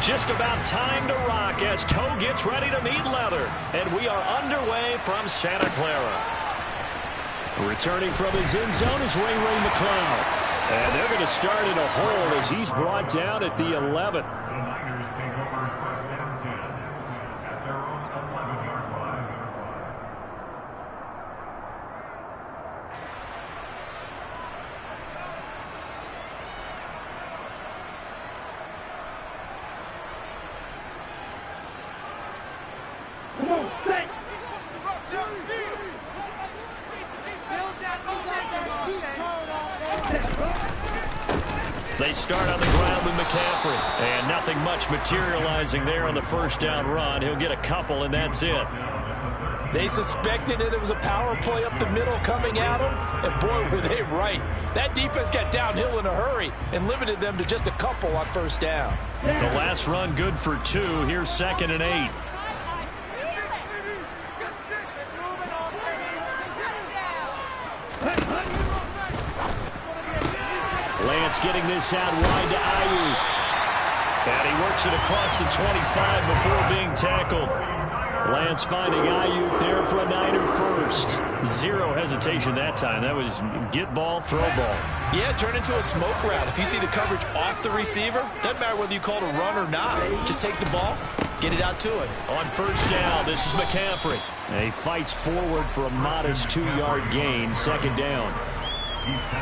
Just about time to rock as toe gets ready to meet leather. And we are underway from Santa Clara. Returning from his end zone is Ray McCloud. And they're going to start in a hole as he's brought down at the 11. They start on the ground with McCaffrey. And nothing much materializing there on the first down run. He'll get a couple, and that's it. They suspected that it was a power play up the middle coming at them, and boy, were they right. That defense got downhill in a hurry and limited them to just a couple on first down. The last run good for 2. Here's 2nd and 8. Lance getting this out wide to Ayuk. And he works it across the 25 before being tackled. Lance finding Ayuk there for a Niner first. Zero hesitation that time. That was get ball, throw ball. Yeah, turn into a smoke route. If you see the coverage off the receiver, doesn't matter whether you call it a run or not. Just take the ball, get it out to him. On first down, this is McCaffrey. And he fights forward for a modest 2-yard gain, 2nd down.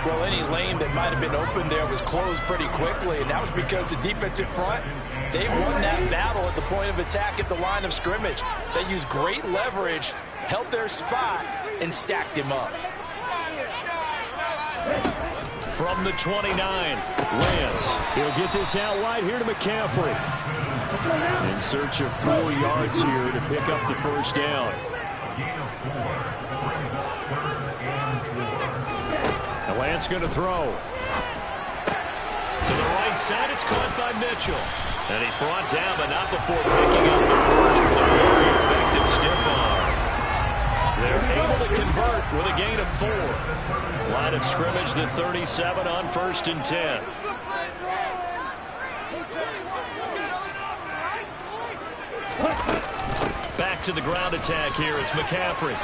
Well, any lane that might have been open there was closed pretty quickly, and that was because the defensive front, they won that battle at the point of attack at the line of scrimmage. They used great leverage, held their spot, and stacked him up. From the 29, Lance. He'll get this out wide here to McCaffrey. In search of 4 yards here to pick up the first down. Lance going to throw. To the right side, it's caught by Mitchell. And he's brought down, but not before picking up the first with a very effective stiff arm. They're able to convert with a gain of 4. Line of scrimmage, the 37 on 1st and 10. Back to the ground attack here. It's McCaffrey.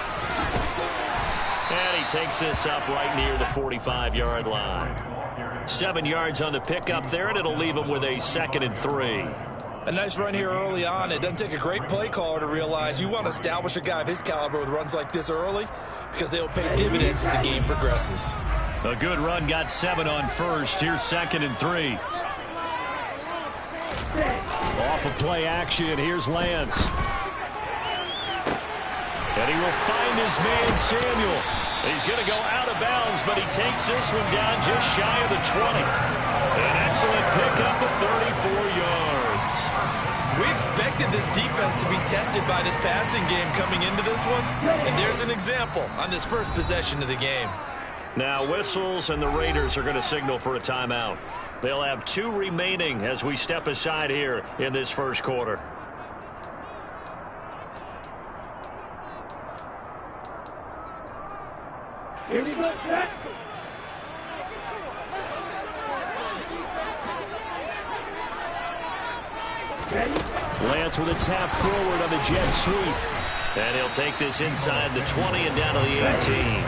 And he takes this up right near the 45-yard line. 7 yards on the pickup there, and it'll leave him with a 2nd and 3. A nice run here early on. It doesn't take a great play caller to realize you want to establish a guy of his caliber with runs like this early because they'll pay dividends as the game progresses. A good run, got 7 on first. Here's 2nd and 3. Off of play action, here's Lance. And he will find his man, Samuel. He's going to go out of bounds, but he takes this one down just shy of the 20. An excellent pickup of 34 yards. We expected this defense to be tested by this passing game coming into this one, and there's an example on this first possession of the game. Now whistles, and the Raiders are going to signal for a timeout. They'll have 2 remaining as we step aside here in this first quarter. Here we go, Jack. Lance with a tap forward on the jet sweep. And he'll take this inside the 20 and down to the 18.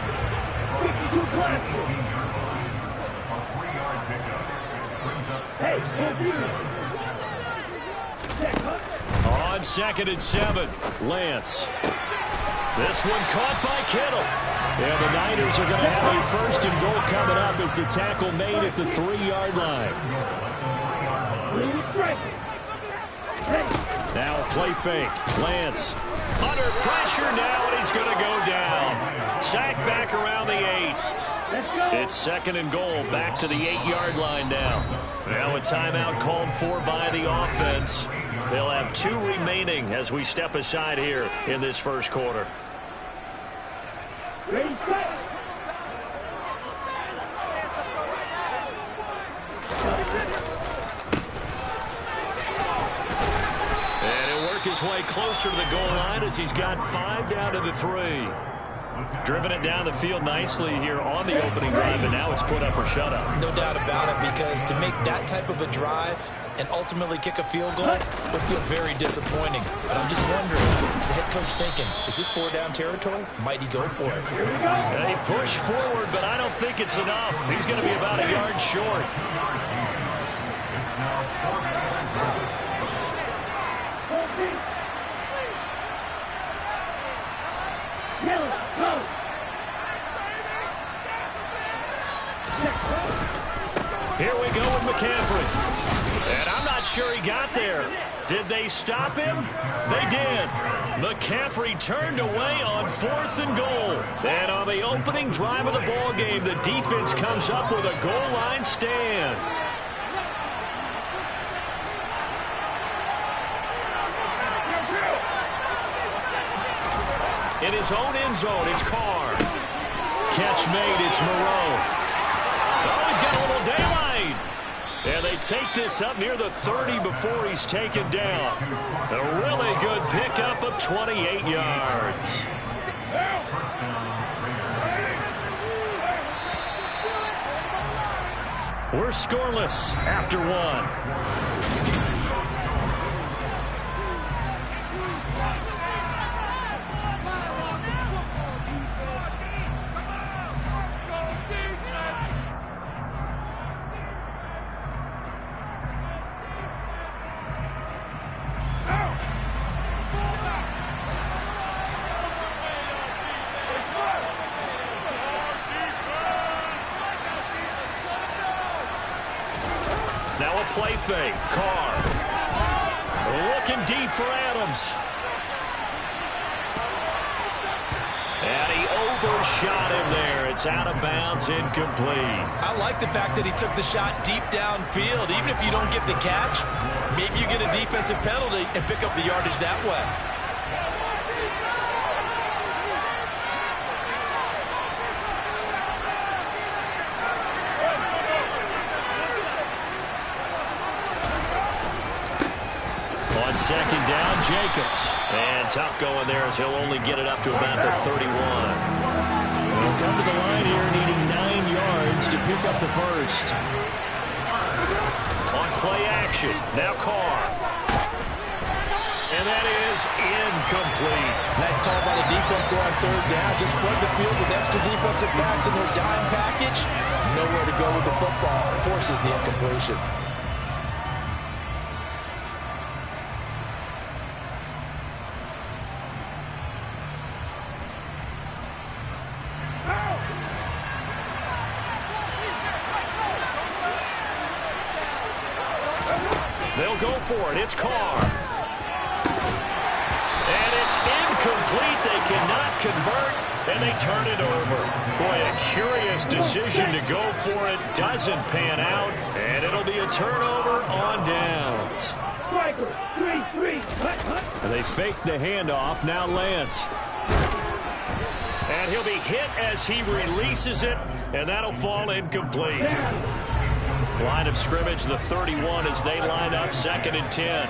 On 2nd and 7, Lance. This one caught by Kittle. And the Niners are going to have a 1st and goal coming up as the tackle made at the 3-yard line. Now a play fake. Lance under pressure now, and he's going to go down. Sack back around the 8. It's 2nd and goal, back to the 8-yard line now. Now a timeout called for by the offense. They'll have 2 remaining as we step aside here in this first quarter. Ready, set. And he'll work his way closer to the goal line as he's got 5 down to the 3. Driven it down the field nicely here on the opening drive, and now it's put up or shut up. No doubt about it, because to make that type of a drive and ultimately kick a field goal would feel very disappointing. But I'm just wondering, is the head coach thinking, is this 4-down territory? Might he go for it? He pushed forward, but I don't think it's enough. He's going to be about a yard short. Here we go with McCaffrey. And I'm not sure he got there. Did they stop him? They did. McCaffrey turned away on 4th and goal. And on the opening drive of the ball game, the defense comes up with a goal line stand. In his own end zone, it's Carr. Catch made, it's Moreau. Oh, he's got a little daylight. And they take this up near the 30 before he's taken down. A really good pickup of 28 yards. We're scoreless after one. Now a play fake. Carr. Looking deep for Adams. And he overshot him there. It's out of bounds, incomplete. I like the fact that he took the shot deep downfield. Even if you don't get the catch, maybe you get a defensive penalty and pick up the yardage that way. Second down, Jacobs. And tough going there as he'll only get it up to about the 31. We'll come to the line here needing 9 yards to pick up the first. On play action, now Carr. And that is incomplete. Nice call by the defense there on 3rd down. Just flood the field with extra defensive backs in their dime package. Nowhere to go with the football. Forces the incompletion. They'll go for it. It's Carr. And it's incomplete. They cannot convert, and they turn it over. Boy, a curious decision to go for it. Doesn't pan out, and it'll be a turnover on downs. And they fake the handoff. Now Lance. And he'll be hit as he releases it, and that'll fall incomplete. Line of scrimmage, the 31 as they line up 2nd and 10.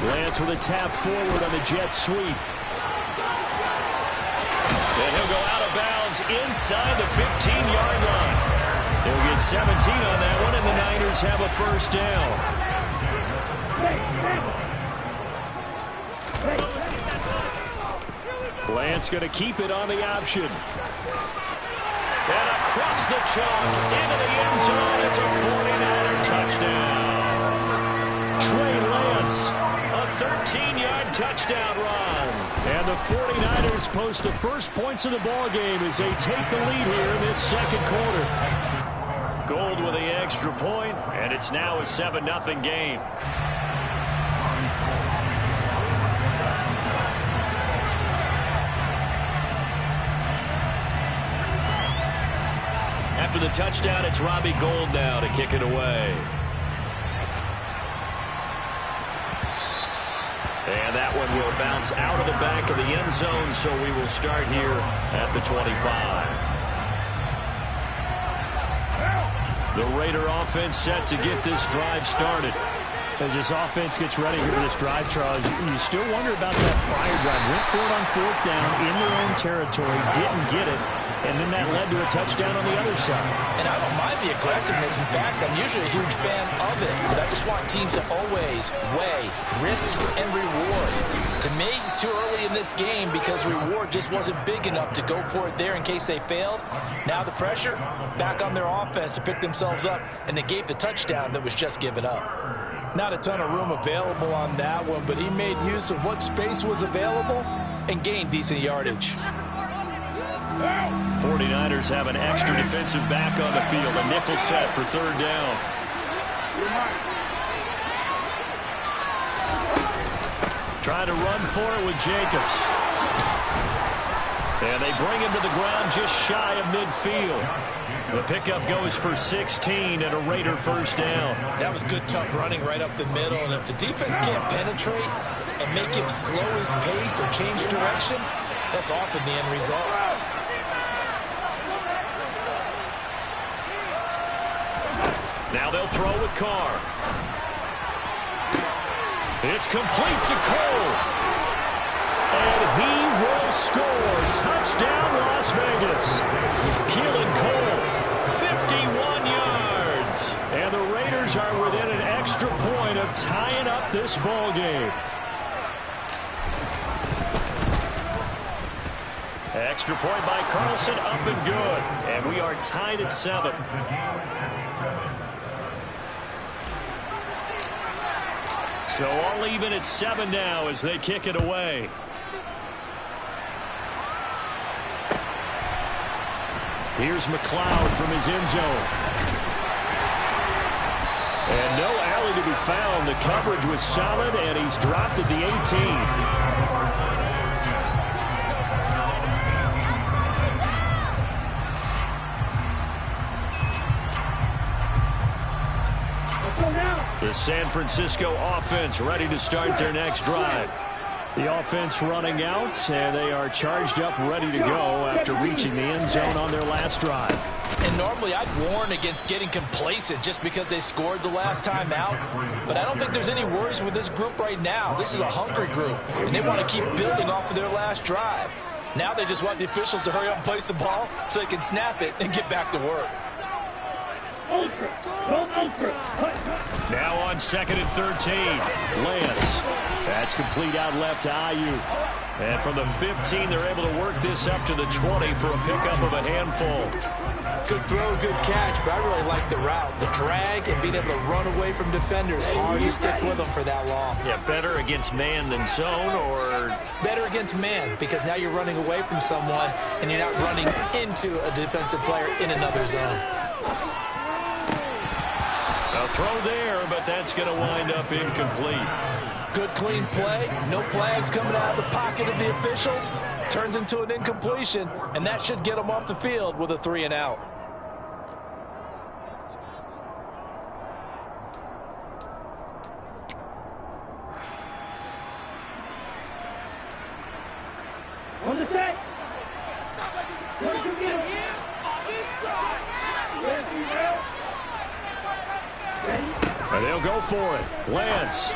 Lance with a tap forward on the jet sweep. And he'll go out of bounds inside the 15-yard line. He'll get 17 on that one, and the Niners have a first down. Lance going to keep it on the option. And across the chalk into the end zone. It's a 49er touchdown. Trey Lance, a 13-yard touchdown run. And the 49ers post the first points of the ball game as they take the lead here in this 2nd quarter. Gold with the extra point, and it's now a 7-0 game. After the touchdown, it's Robbie Gould now to kick it away. And that one will bounce out of the back of the end zone, so we will start here at the 25. The Raider offense set to get this drive started. As this offense gets ready here for this drive, Charles, you still wonder about that prior drive. Went for it on 4th down in their own territory, didn't get it, and then that led to a touchdown on the other side. And I don't mind the aggressiveness. In fact, I'm usually a huge fan of it, but I just want teams to always weigh risk and reward. To me, too early in this game because reward just wasn't big enough to go for it there in case they failed. Now the pressure back on their offense to pick themselves up and negate the touchdown that was just given up. Not a ton of room available on that one, but he made use of what space was available and gained decent yardage. 49ers have an extra defensive back on the field. A nickel set for 3rd down. Trying to run for it with Jacobs. And they bring him to the ground just shy of midfield. The pickup goes for 16 and a Raider 1st down. That was good, tough running right up the middle. And if the defense can't penetrate and make him slow his pace or change direction, that's often the end result. Now they'll throw with Carr. It's complete to Cole. And he will score. Touchdown, Las Vegas. Keelan Cole, 51 yards. And the Raiders are within an extra point of tying up this ball game. Extra point by Carlson, up and good. And we are tied at 7. So all even at 7 now as they kick it away. Here's McLeod from his end zone. And no alley to be found. The coverage was solid, and he's dropped at the 18. The San Francisco offense ready to start their next drive. The offense running out, and they are charged up, ready to go after reaching the end zone on their last drive. And normally I'd warn against getting complacent just because they scored the last time out. But I don't think there's any worries with this group right now. This is a hungry group, and they want to keep building off of their last drive. Now they just want the officials to hurry up and place the ball so they can snap it and get back to work. Now on 2nd and 13. Lance. That's complete out left to Ayuk. And from the 15, they're able to work this up to the 20 for a pickup of a handful. Good throw, good catch, but I really like the route. The drag and being able to run away from defenders. Hard to stick with them for that long. Yeah, better against man than zone, or? Better against man, because now you're running away from someone and you're not running into a defensive player in another zone. A throw there, but that's going to wind up incomplete. Good clean play. No flags coming out of the pocket of the officials. Turns into an incompletion, and that should get them off the field with a 3 and out. On the set. And they'll go for it. Lance.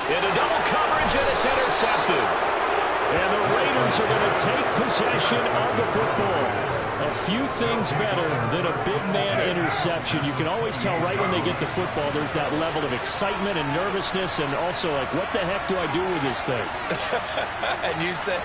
Into double coverage, and it's intercepted. And the Raiders are going to take possession of the football. A few things better than a big man interception. You can always tell right when they get the football, there's that level of excitement and nervousness, and also like, what the heck do I do with this thing? And you say,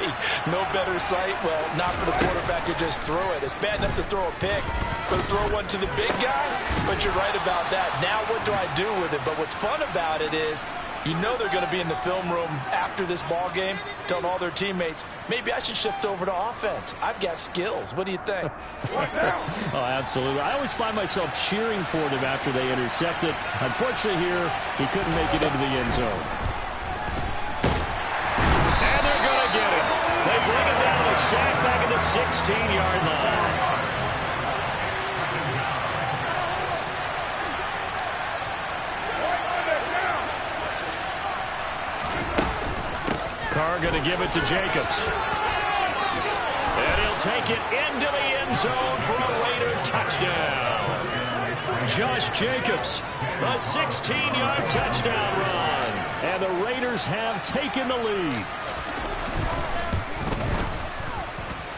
no better sight? Well, not for the quarterback who just threw it. It's bad enough to throw a pick, but to throw one to the big guy? But you're right about that. Now what do I do with it? But what's fun about it is, you know they're going to be in the film room after this ball game, telling all their teammates, maybe I should shift over to offense. I've got skills. What do you think? Oh, absolutely. I always find myself cheering for them after they intercept it. Unfortunately here, he couldn't make it into the end zone. And they're going to get him. They bring him down to the sack back at the 16-yard line. Carr going to give it to Jacobs. And he'll take it into the end zone for a Raider touchdown. Josh Jacobs, a 16-yard touchdown run. And the Raiders have taken the lead.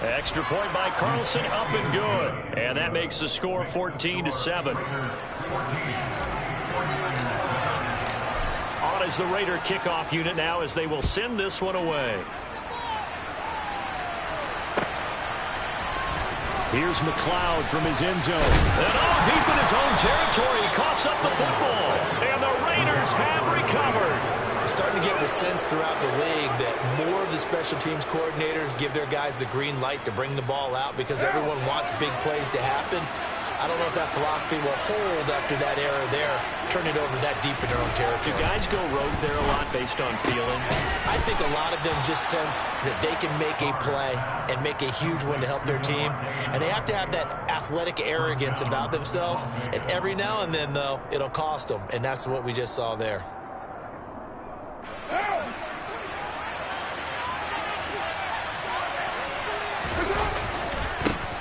Extra point by Carlson, up and good. And that makes the score 14-7. On is the Raider kickoff unit now as they will send this one away. Here's McLeod from his end zone. And all deep in his own territory. He coughs up the football. And the Raiders have recovered. It's starting to get the sense throughout the league that more of the special teams coordinators give their guys the green light to bring the ball out because everyone wants big plays to happen. I don't know if that philosophy will hold after that error there. Turn it over that deep in their own territory. Do guys go rogue there a lot based on feeling? I think a lot of them just sense that they can make a play and make a huge one to help their team. And they have to have that athletic arrogance about themselves. And every now and then, though, it'll cost them. And that's what we just saw there.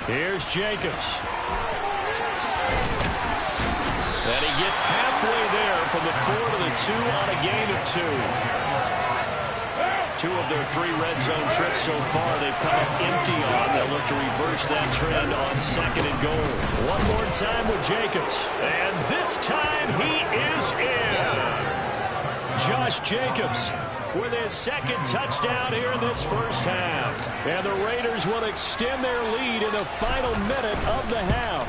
Here's Jacobs. And he gets halfway there from the 4 to the 2 on a gain of 2. 2 of their 3 red zone trips so far they've come up empty on. They'll look to reverse that trend on 2nd and goal. One more time with Jacobs. And this time he is in. Josh Jacobs with his 2nd touchdown here in this first half. And the Raiders will extend their lead in the final minute of the half.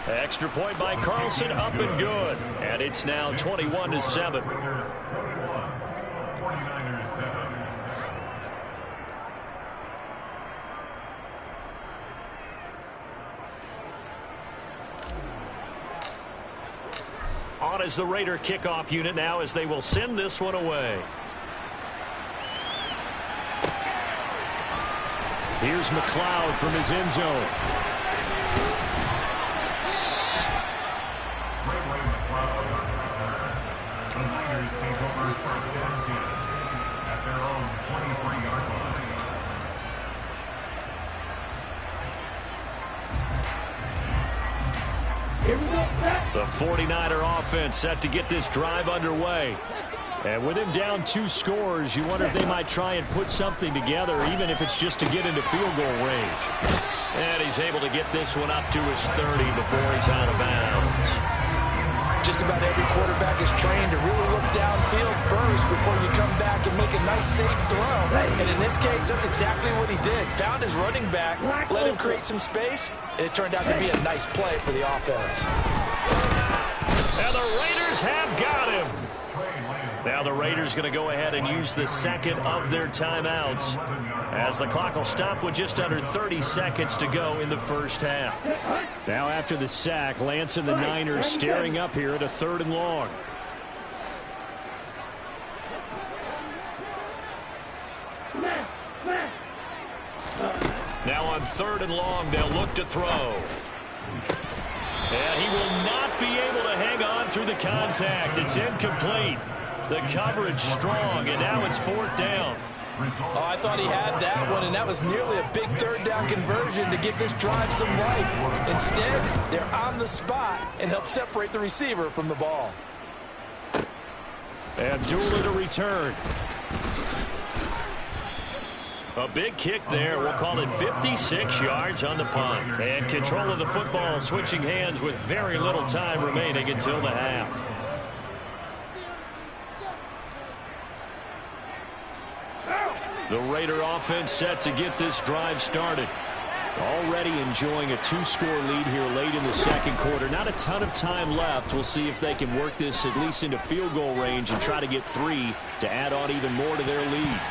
Extra point by Carlson, up and good. And it's now 21-7. On is the Raider kickoff unit now as they will send this one away. Here's McLeod from his end zone. The Raiders take over first down at their own 23-yard line. Here we go. The 49er offense set to get this drive underway. And with him down 2 scores, you wonder if they might try and put something together, even if it's just to get into field goal range. And he's able to get this one up to his 30 before he's out of bounds. Just about every quarterback is trained to really look downfield first before you come back and make a nice, safe throw. And in this case, that's exactly what he did. Found his running back, let him create some space, and it turned out to be a nice play for the offense. And the Raiders have got him. Now the Raiders going to go ahead and use the 2nd of their timeouts as the clock will stop with just under 30 seconds to go in the first half. Now after the sack, Lance and the Niners staring up here at a 3rd and long. Now on 3rd and long, they'll look to throw. And he will not be able to hang on through the contact. It's incomplete. The coverage strong, and now it's 4th down. Oh, I thought he had that one, and that was nearly a big 3rd down conversion to give this drive some life. Instead, they're on the spot and help separate the receiver from the ball. Abdullah to return. A big kick there. We'll call it 56 yards on the punt. And control of the football switching hands with very little time remaining until the half. The Raider offense set to get this drive started. Already enjoying a 2-score lead here late in the 2nd quarter. Not a ton of time left. We'll see if they can work this at least into field goal range and try to get 3 to add on even more to their lead.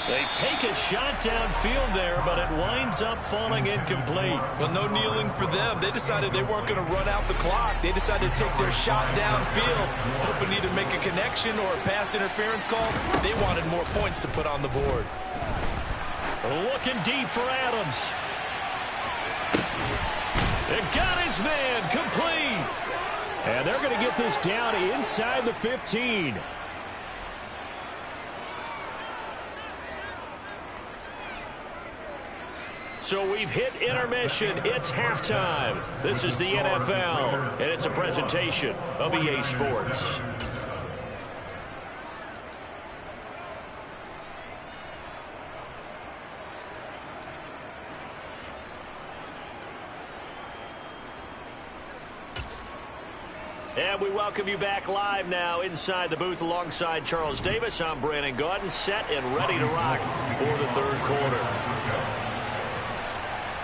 They take a shot downfield there, but it winds up falling incomplete. Well, no kneeling for them. They decided they weren't going to run out the clock. They decided to take their shot downfield, hoping to either make a connection or a pass interference call. They wanted more points to put on the board. Looking deep for Adams. It got his man complete. And they're going to get this down inside the 15. So we've hit intermission. It's halftime. This is the NFL, and it's a presentation of EA Sports. And we welcome you back live now inside the booth alongside Charles Davis. I'm Brandon Gaudin, set and ready to rock for the third quarter.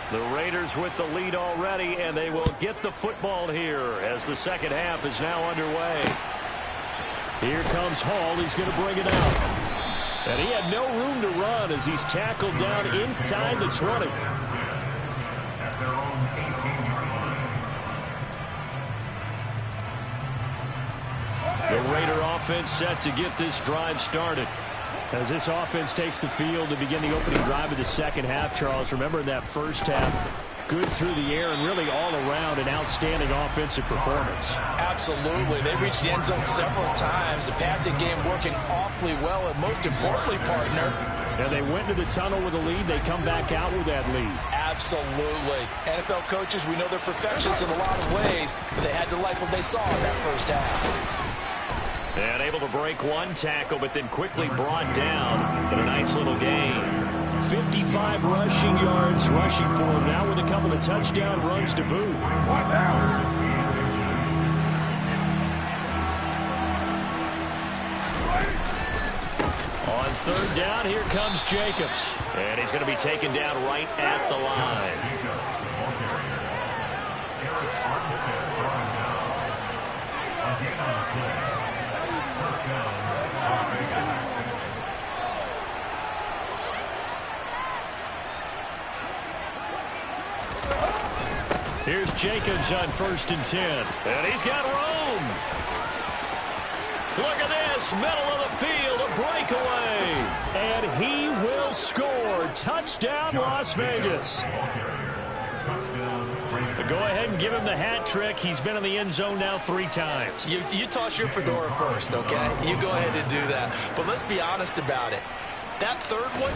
The Raiders with the lead already, and they will get the football here as the second half is now underway. Here comes Hall. He's going to bring it out. And he had no room to run as he's tackled down inside the 20. At their own 18-yard line. The Raider offense set to get this drive started. As this offense takes the field to begin the opening drive of the second half, Charles, remember in that first half, good through the air and really all around an outstanding offensive performance. Absolutely. They reached the end zone several times. The passing game working awfully well, and most importantly, partner, and they went to the tunnel with a lead. They come back out with that lead. Absolutely. NFL coaches, we know they're perfectionists in a lot of ways, but they had to like what they saw in that first half. And able to break one tackle, but then quickly brought down in a nice little gain. 55 rushing yards rushing for him now with a couple of touchdown runs to boot. On third down, here comes Jacobs. And he's going to be taken down right at the line. Here's Jacobs on 1st and 10. And he's got room. Look at this. Middle of the field. A breakaway. And he will score. Touchdown, Las Vegas. Go ahead and give him the hat trick. He's been in the end zone now 3 times. You toss your fedora first, okay? You go ahead and do that. But let's be honest about it. That third one,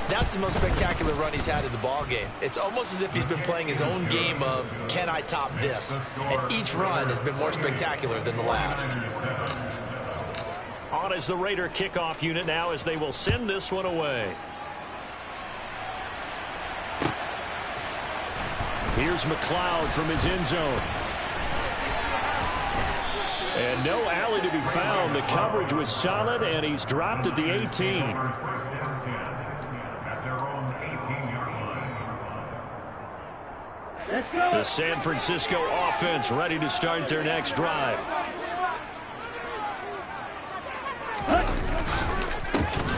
that's the most spectacular run he's had in the ballgame. It's almost as if he's been playing his own game of, can I top this? And each run has been more spectacular than the last. On is the Raider kickoff unit now as they will send this one away. Here's McLeod from his end zone. And no alley to be found. The coverage was solid, and he's dropped at the 18. The San Francisco offense ready to start their next drive.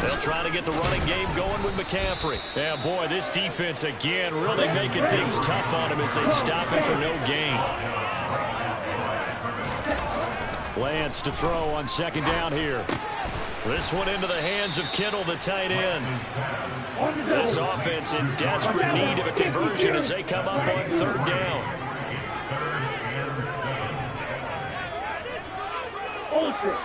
They'll try to get the running game going with McCaffrey. Yeah, boy, this defense again really making things tough on him as they stop him for no gain. Lance to throw on 2nd down here. This one into the hands of Kittle, the tight end. This offense in desperate need of a conversion as they come up on 3rd down. Ultra.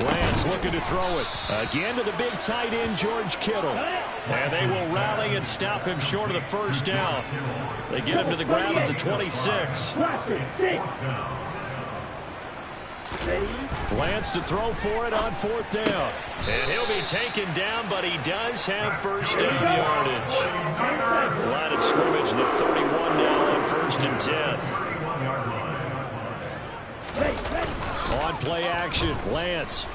Lance looking to throw it. Again to the big tight end, George Kittle. And they will rally and stop him short of the 1st down. They get him to the ground at the 26. Lance to throw for it on 4th down. And he'll be taken down, but he does have 1st down yardage. Line of scrimmage, the 31 now on 1st and 10. On play action, Lance.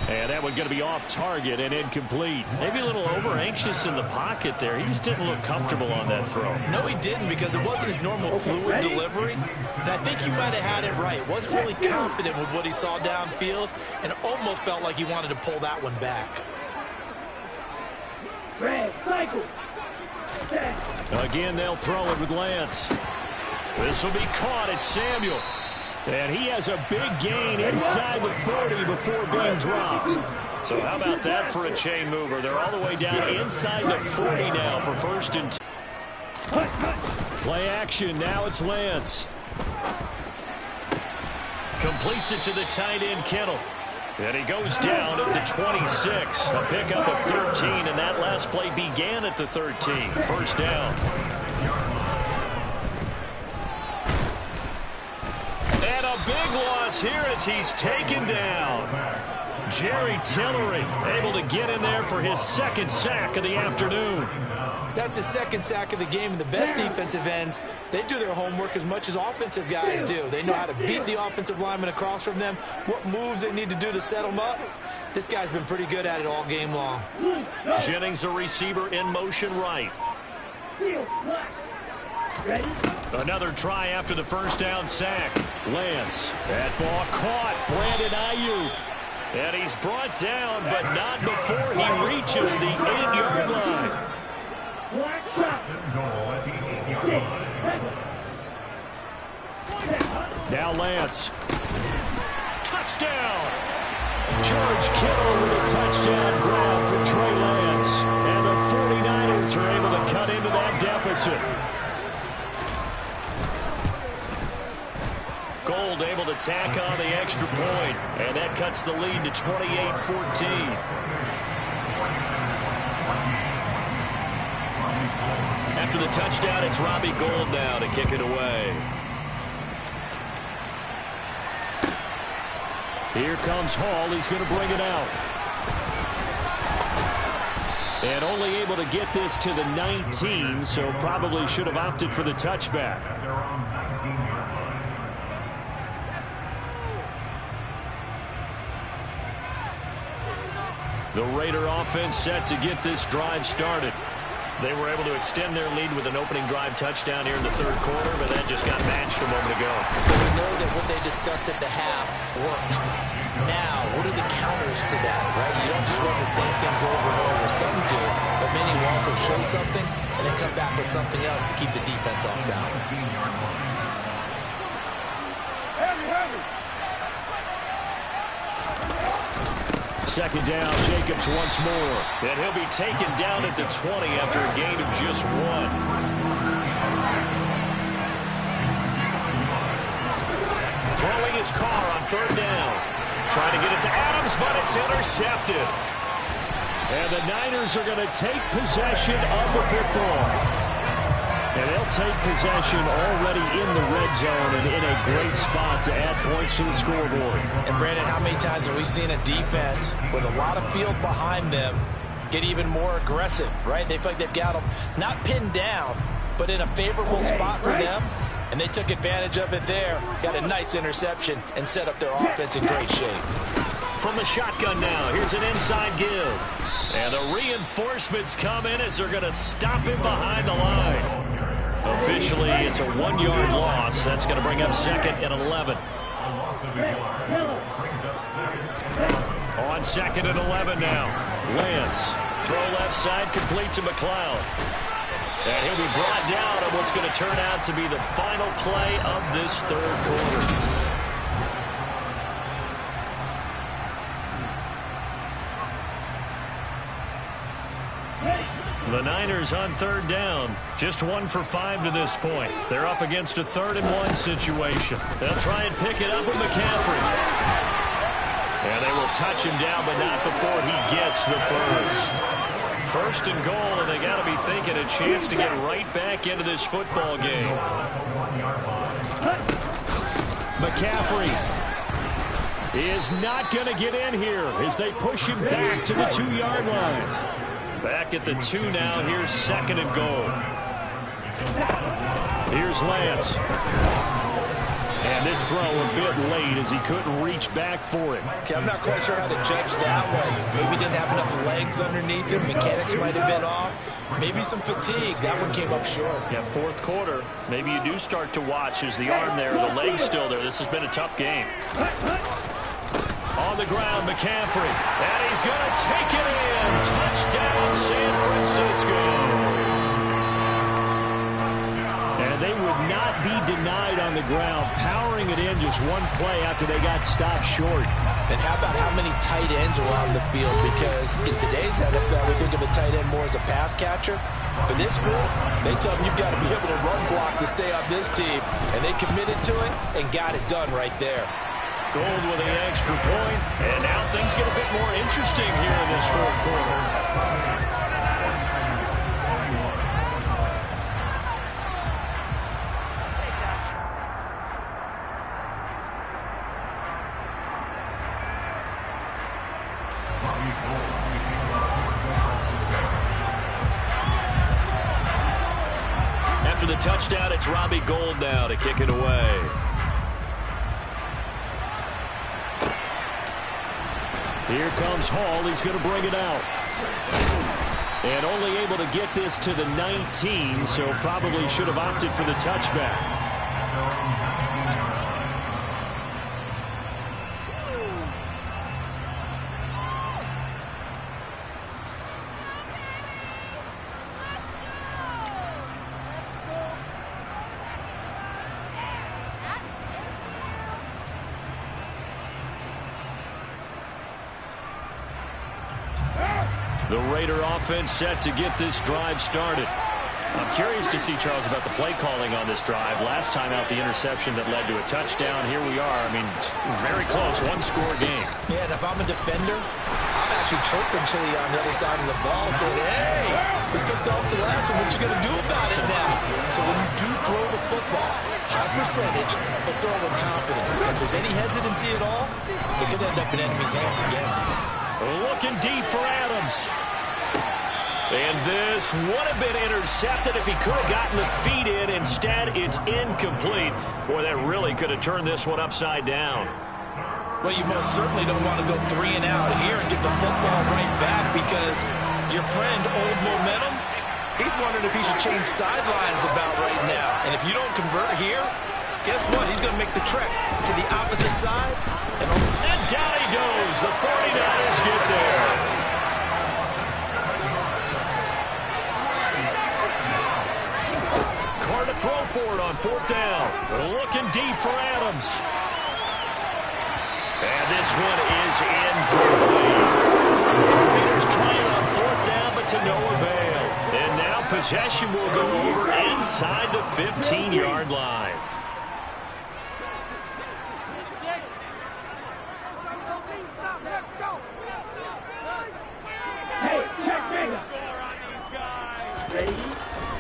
And that one going to be off target and incomplete. Maybe a little over-anxious in the pocket there. He just didn't look comfortable on that throw. No, he didn't, because it wasn't his normal fluid delivery. And I think he might have had it right. Wasn't really confident with what he saw downfield and almost felt like he wanted to pull that one back. Again, they'll throw it with Lance. This will be caught. It's Samuel. And he has a big gain inside the 40 before being dropped. So how about that for a chain mover? They're all the way down inside the 40 now for 1st and 10. Play action. Now it's Lance. Completes it to the tight end, Kittle. And he goes down at the 26. A pickup of 13, and that last play began at the 13. First down. And a big loss here as he's taken down. Jerry Tillery able to get in there for his second sack of the afternoon. That's his second sack of the game, and the best defensive ends, they do their homework as much as offensive guys do. They know how to beat the offensive lineman across from them, what moves they need to do to set them up. This guy's been pretty good at it all game long. Jennings, a receiver in motion right. Another try after the first down sack. Lance, that ball caught. Brandon Ayuk. And he's brought down, but not before he reaches the 8-yard line. Now Lance. Touchdown! George Kittle with a touchdown grab for Trey Lance. And the 49ers are able to cut into that deficit. Gold able to tack on the extra point, and that cuts the lead to 28-14. After the touchdown, it's Robbie Gould now to kick it away. Here comes Hall. He's going to bring it out. And only able to get this to the 19, so probably should have opted for the touchback. The Raider offense set to get this drive started. They were able to extend their lead with an opening drive touchdown here in the third quarter, but that just got matched a moment ago. So we know that what they discussed at the half worked. Now, what are the counters to that, right? You don't just run the same things over and over. Some do, but many will also show something and then come back with something else to keep the defense off balance. Second down, Jacobs once more. And he'll be taken down at the 20 after a gain of just 1. Throwing his car on third down. Trying to get it to Adams, but it's intercepted. And the Niners are going to take possession of the football. And they'll take possession already in the red zone and in a great spot to add points to the scoreboard. And Brandon, how many times have we seen a defense with a lot of field behind them get even more aggressive, right? They feel like they've got them not pinned down, but in a favorable spot for them. And they took advantage of it there, got a nice interception, and set up their offense in great shape. From the shotgun now, here's an inside give. And the reinforcements come in as they're going to stop him behind the line. Officially, it's a 1-yard loss. That's going to bring up second and 11. On second and 11 now. Lance, throw left side, complete to McLeod. And he'll be brought down on what's going to turn out to be the final play of this third quarter. The Niners on third down, just 1 for 5 to this point. They're up against a 3rd and 1 situation. They'll try and pick it up with McCaffrey. And they will touch him down, but not before he gets the first. First and goal, and they got to be thinking a chance to get right back into this football game. McCaffrey is not going to get in here as they push him back to the 2-yard line. Back at the 2 now. Here's second and goal. Here's Lance. And this throw a bit late as he couldn't reach back for it. Okay, I'm not quite sure how to judge that one. Maybe didn't have enough legs underneath him. Mechanics might have been off. Maybe some fatigue. That one came up short. Yeah, fourth quarter. Maybe you do start to watch as the arm there, the leg's still there. This has been a tough game. On the ground, McCaffrey. And he's going to take it in. Touchdown, San Francisco. And they would not be denied on the ground, powering it in just one play after they got stopped short. And how about how many tight ends are on the field? Because in today's NFL, we think of a tight end more as a pass catcher. But this group, they tell them you've got to be able to run block to stay on this team. And they committed to it and got it done right there. Gold with the extra point, and now things get a bit more interesting here in this fourth quarter. After the touchdown, it's Robbie Gould now to kick it away. Here comes Hall. He's going to bring it out. And only able to get this to the 19, so probably should have opted for the touchback. The Raider offense set to get this drive started. I'm curious to see, Charles, about the play calling on this drive. Last time out, the interception that led to a touchdown. Here we are. I mean, very close, one-score game. Yeah, and if I'm a defender, I'm actually chirping Chili on the other side of the ball, saying, hey, we picked off the last one. What you going to do about it now? So when you do throw the football, high percentage, but throw it with confidence. If there's any hesitancy at all, it could end up in enemy's hands again. Looking deep for Adams. And this would have been intercepted if he could have gotten the feet in. Instead, it's incomplete. Boy, that really could have turned this one upside down. Well, you most certainly don't want to go 3 and out here and get the football right back, because your friend, Old Momentum, he's wondering if he should change sidelines about right now. And if you don't convert here, guess what? He's going to make the trek to the opposite side. And down he goes. The 49ers get there. Carr to throw for it on 4th down. Looking deep for Adams. And this one is incomplete. Raiders trying on 4th down, but to no avail. And now possession will go over inside the 15-yard line.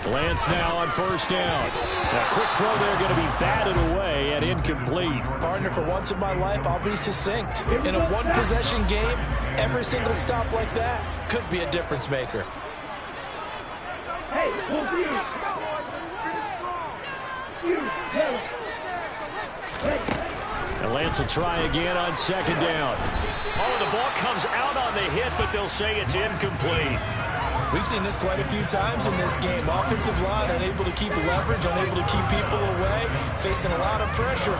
Lance now on 1st down. A quick throw there, going to be batted away and incomplete. Partner, for once in my life, I'll be succinct. In a one-possession game, every single stop like that could be a difference maker. Hey, and Lance will try again on 2nd down. Oh, the ball comes out on the hit, but they'll say it's incomplete. We've seen this quite a few times in this game. Offensive line unable to keep leverage, unable to keep people away, facing a lot of pressure.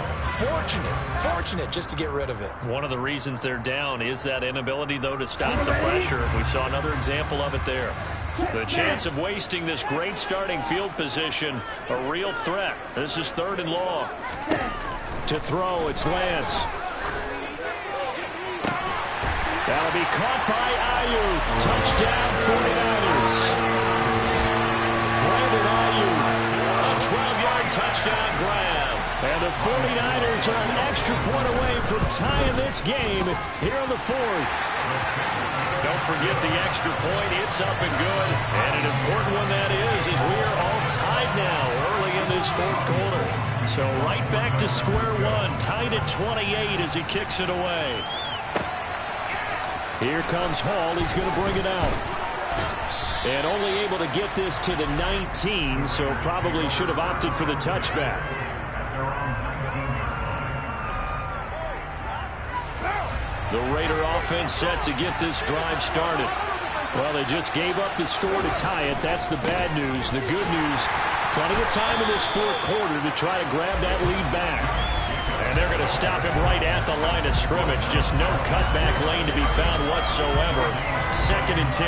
Fortunate just to get rid of it. One of the reasons they're down is that inability, though, to stop the pressure. We saw another example of it there. The chance of wasting this great starting field position, a real threat. This is 3rd and long. To throw, it's Lance. That'll be caught by Ayuk. Touchdown, 49ers. Brandon Ayuk, a 12-yard touchdown grab. And the 49ers are an extra point away from tying this game here in the 4th. Don't forget the extra point. It's up and good. And an important one that is we are all tied now early in this 4th quarter. So right back to square one, tied at 28 as he kicks it away. Here comes Hall. He's going to bring it out. And only able to get this to the 19, so probably should have opted for the touchback. The Raider offense set to get this drive started. Well, they just gave up the score to tie it. That's the bad news. The good news, plenty of time in this 4th quarter to try to grab that lead back. And they're going to stop him right at the line of scrimmage. Just no cutback lane to be found whatsoever. 2nd and 10.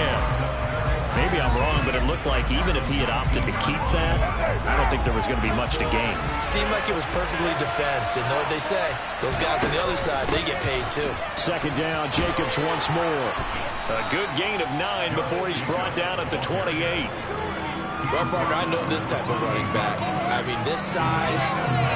Maybe I'm wrong, but it looked like even if he had opted to keep that, I don't think there was going to be much to gain. Seemed like it was perfectly defense. And know what they say? Those guys on the other side, they get paid too. 2nd down, Jacobs once more. A good gain of 9 before he's brought down at the 28. Well, partner, I know this type of running back. I mean, this size,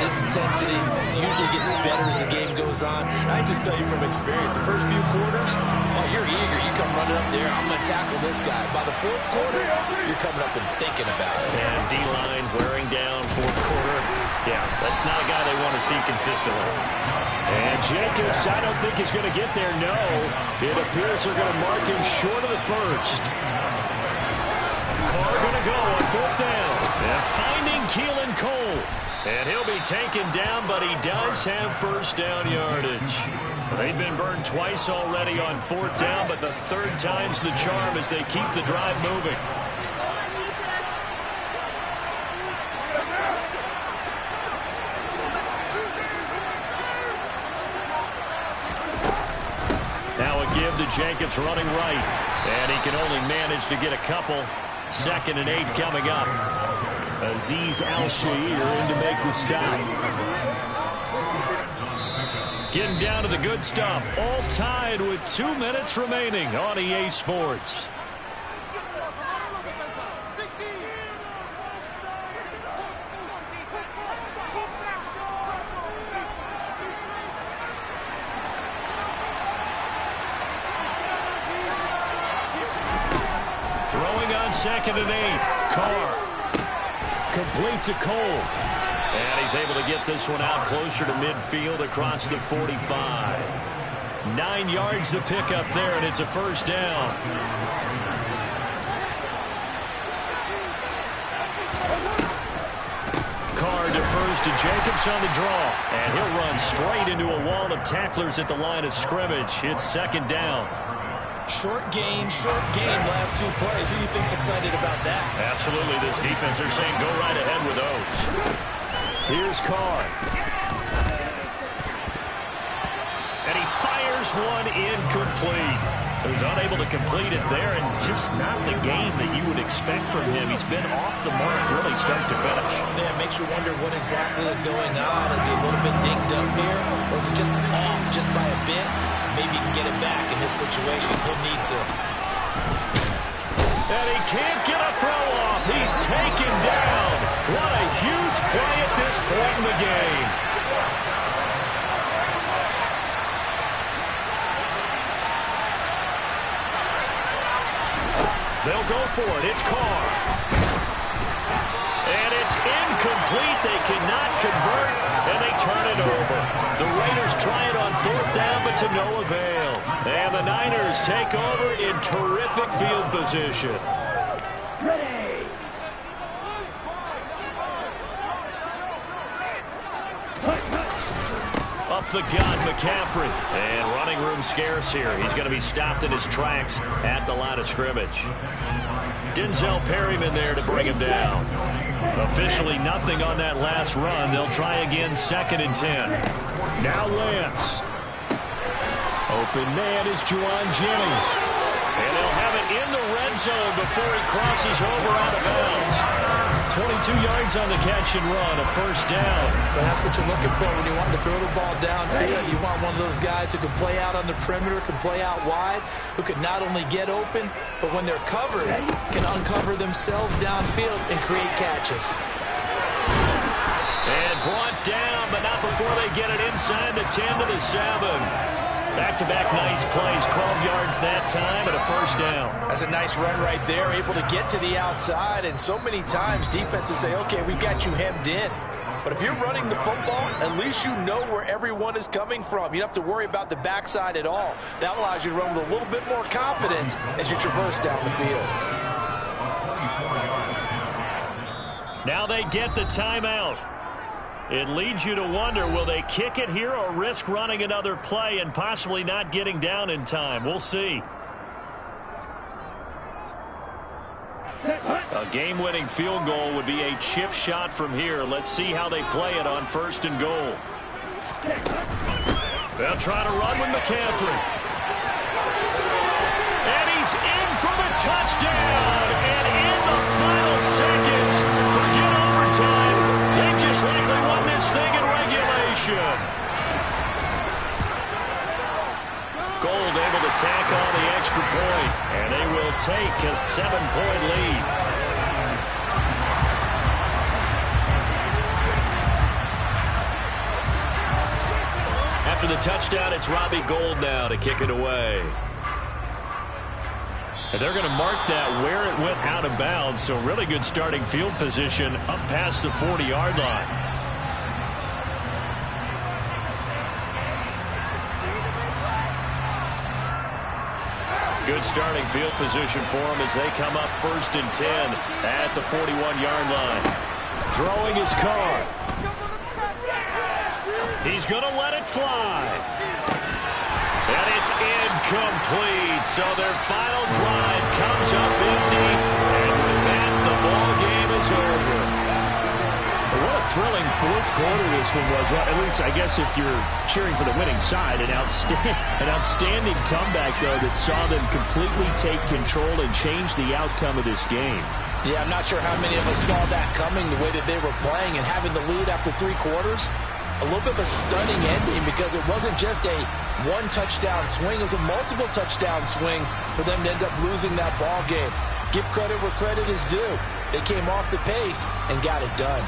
this intensity usually gets better as the game goes on. And I just tell you from experience, the first few quarters, oh, you're eager. You come running up there, I'm going to tackle this guy. By the fourth quarter, you're coming up and thinking about it. And D-line wearing down fourth quarter. Yeah, that's not a guy they want to see consistently. And Jacobs, I don't think he's going to get there, no. It appears they're going to mark him short of the first. Carr going to go on fourth down. And finding Keelan Cole. And he'll be taken down, but he does have first down yardage. They've been burned twice already on fourth down, but the third time's the charm as they keep the drive moving. Now a give to Jacobs running right. And he can only manage to get a couple. 2nd and 8 coming up. Azeez Al-Shaair in to make the stop. Getting down to the good stuff. All tied with 2 minutes remaining on EA Sports. Throwing on 2nd and 8. Carr. Complete to Cole. And he's able to get this one out closer to midfield across the 45. 9 yards to pick up there, and it's a first down. Carr defers to Jacobs on the draw. And he'll run straight into a wall of tacklers at the line of scrimmage. It's 2nd down. Short game, last 2 plays. Who do you think's excited about that? Absolutely. This defense, they're saying go right ahead with those. Here's Carr. And he fires one incomplete. So he's unable to complete it there, and just not the game that you would expect from him. He's been off the mark really start to finish. Yeah, it makes you wonder what exactly is going on. Is he a little bit dinged up here, or is it just off just by a bit? Maybe he can get it back in this situation. He'll need to. And he can't get a throw off. He's taken down. What a huge play at this point in the game. They'll go for it. It's Carr. And it's incomplete. They cannot convert, and they turn it over. The Raiders try it on fourth down, but to no avail. And the Niners take over in terrific field position. Ready. Up the gut, McCaffrey. And running room scarce here. He's going to be stopped in his tracks at the line of scrimmage. Denzel Perryman there to bring him down. Officially nothing on that last run. They'll try again 2nd and 10. Now Lance. Open man is Juwan Jennings. And they'll have it in the red zone before he crosses over out of bounds. 22 yards on the catch and run, a first down. But that's what you're looking for when you want to throw the ball downfield. You want one of those guys who can play out on the perimeter, can play out wide, who can not only get open, but when they're covered, can uncover themselves downfield and create catches. And brought down, but not before they get it inside the 10 to the 7. Back-to-back nice plays, 12 yards that time, and a first down. That's a nice run right there, able to get to the outside, and so many times defenses say, okay, we've got you hemmed in. But if you're running the football, at least you know where everyone is coming from. You don't have to worry about the backside at all. That allows you to run with a little bit more confidence as you traverse down the field. Now they get the timeout. It leads you to wonder, will they kick it here or risk running another play and possibly not getting down in time? We'll see. A game-winning field goal would be a chip shot from here. Let's see how they play it on 1st and goal. They'll try to run with McCaffrey. And he's in for the touchdown. And in the final seconds, forget overtime. They just likely won this thing in regulation. Gold able to tack on the extra point, and they will take a 7-point lead. After the touchdown, it's Robbie Gould now to kick it away. And they're going to mark that where it went out of bounds, so really good starting field position up past the 40-yard line. Good starting field position for them as they come up 1st and 10 at the 41-yard line. Throwing his car. He's going to let it fly. And it's incomplete. So their final drive comes up empty. And with that, the ball game is over. What a thrilling fourth quarter this one was. Well, at least, I guess, if you're cheering for the winning side, an outstanding comeback, though, that saw them completely take control and change the outcome of this game. Yeah, I'm not sure how many of us saw that coming, the way that they were playing and having the lead after 3 quarters. A little bit of a stunning ending because it wasn't just a one-touchdown swing. It was a multiple touchdown swing for them to end up losing that ball game. Give credit where credit is due. They came off the pace and got it done.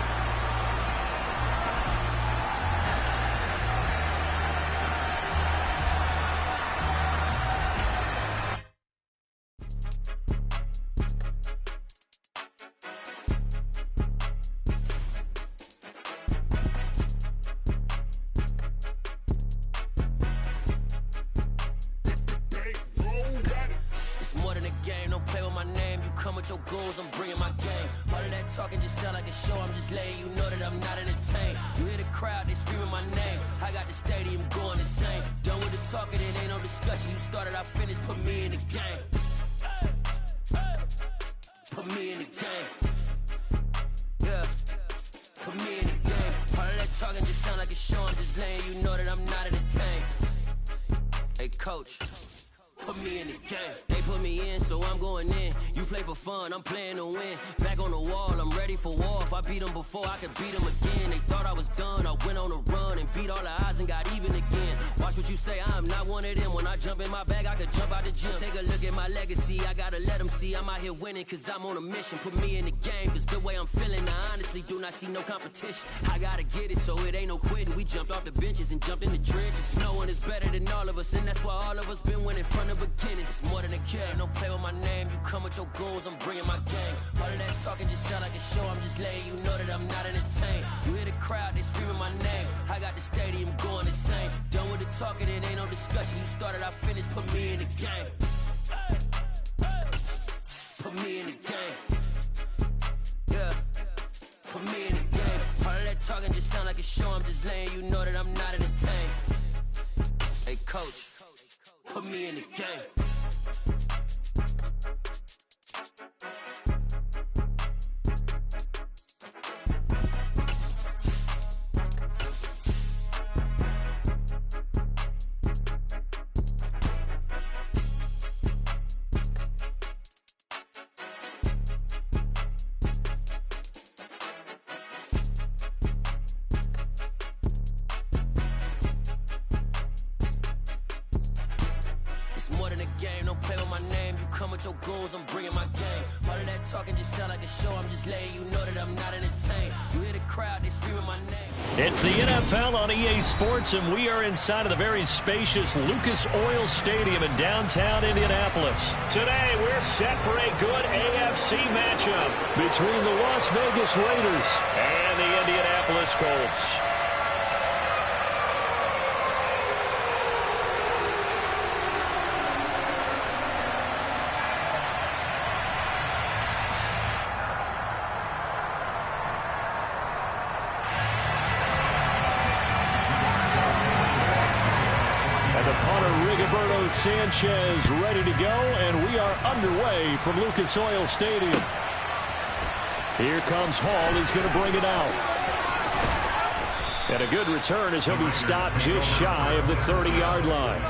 I'm playing to win. Back on the wall, I'm ready for war. If I beat them before, I could beat them again. They thought I was done. I went on a run and beat all the odds and got even again. Watch what you say, I'm not one of them. When I jump in my bag, I could jump out the gym. Take a look at my legacy, I gotta let them see I'm out here winning, cause I'm on a mission. Put me in the game, cause the way I'm feeling, I honestly do not see no competition. I gotta get it, so it ain't no quitting. We jumped off the benches and jumped in the trenches. No one is better than all of us, and that's why all of us been winning from the beginning. It's more than a care, don't play with my name. You come with your goons, I'm bringing my game. All of that talking just sound like a show. I'm just letting you know that I'm not entertained. You hear the crowd, they screaming my name. I got the stadium going insane. Done with the talking, it ain't no discussion. You started, I finished, put me in the game. Put me in the game. Yeah. Put me in the game. All of that talking just sound like a show. I'm just letting you know that I'm not entertained. Hey, coach, put me in the game. Your goals, I'm bringing my game. All of that talking just sound like a show. I'm just letting you know that I'm not entertained. You hear the crowd, they screaming my name. It's the NFL on EA Sports, and we are inside of the very spacious Lucas Oil Stadium in downtown Indianapolis. Today, we're set for a good AFC matchup between the Las Vegas Raiders and the Indianapolis Colts. Sanchez ready to go, and we are underway from Lucas Oil Stadium. Here comes Hall. He's going to bring it out. And a good return as he'll be stopped just shy of the 30-yard line.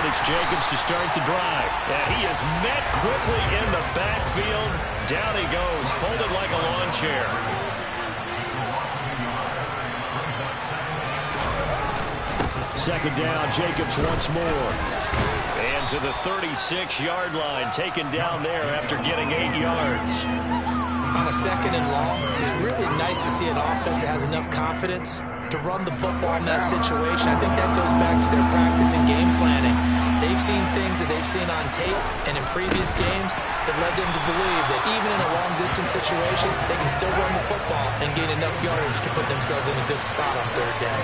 It's Jacobs to start the drive. And he is met quickly in the backfield. Down he goes, folded like a lawn chair. Second down, Jacobs once more. And to the 36-yard line, taken down there after getting 8 yards. On a second and long, it's really nice to see an offense that has enough confidence to run the football in that situation. I think that goes back to their practice and game planning. They've seen things that they've seen on tape and in previous games that led them to believe that even in a long-distance situation, they can still run the football and gain enough yardage to put themselves in a good spot on third down.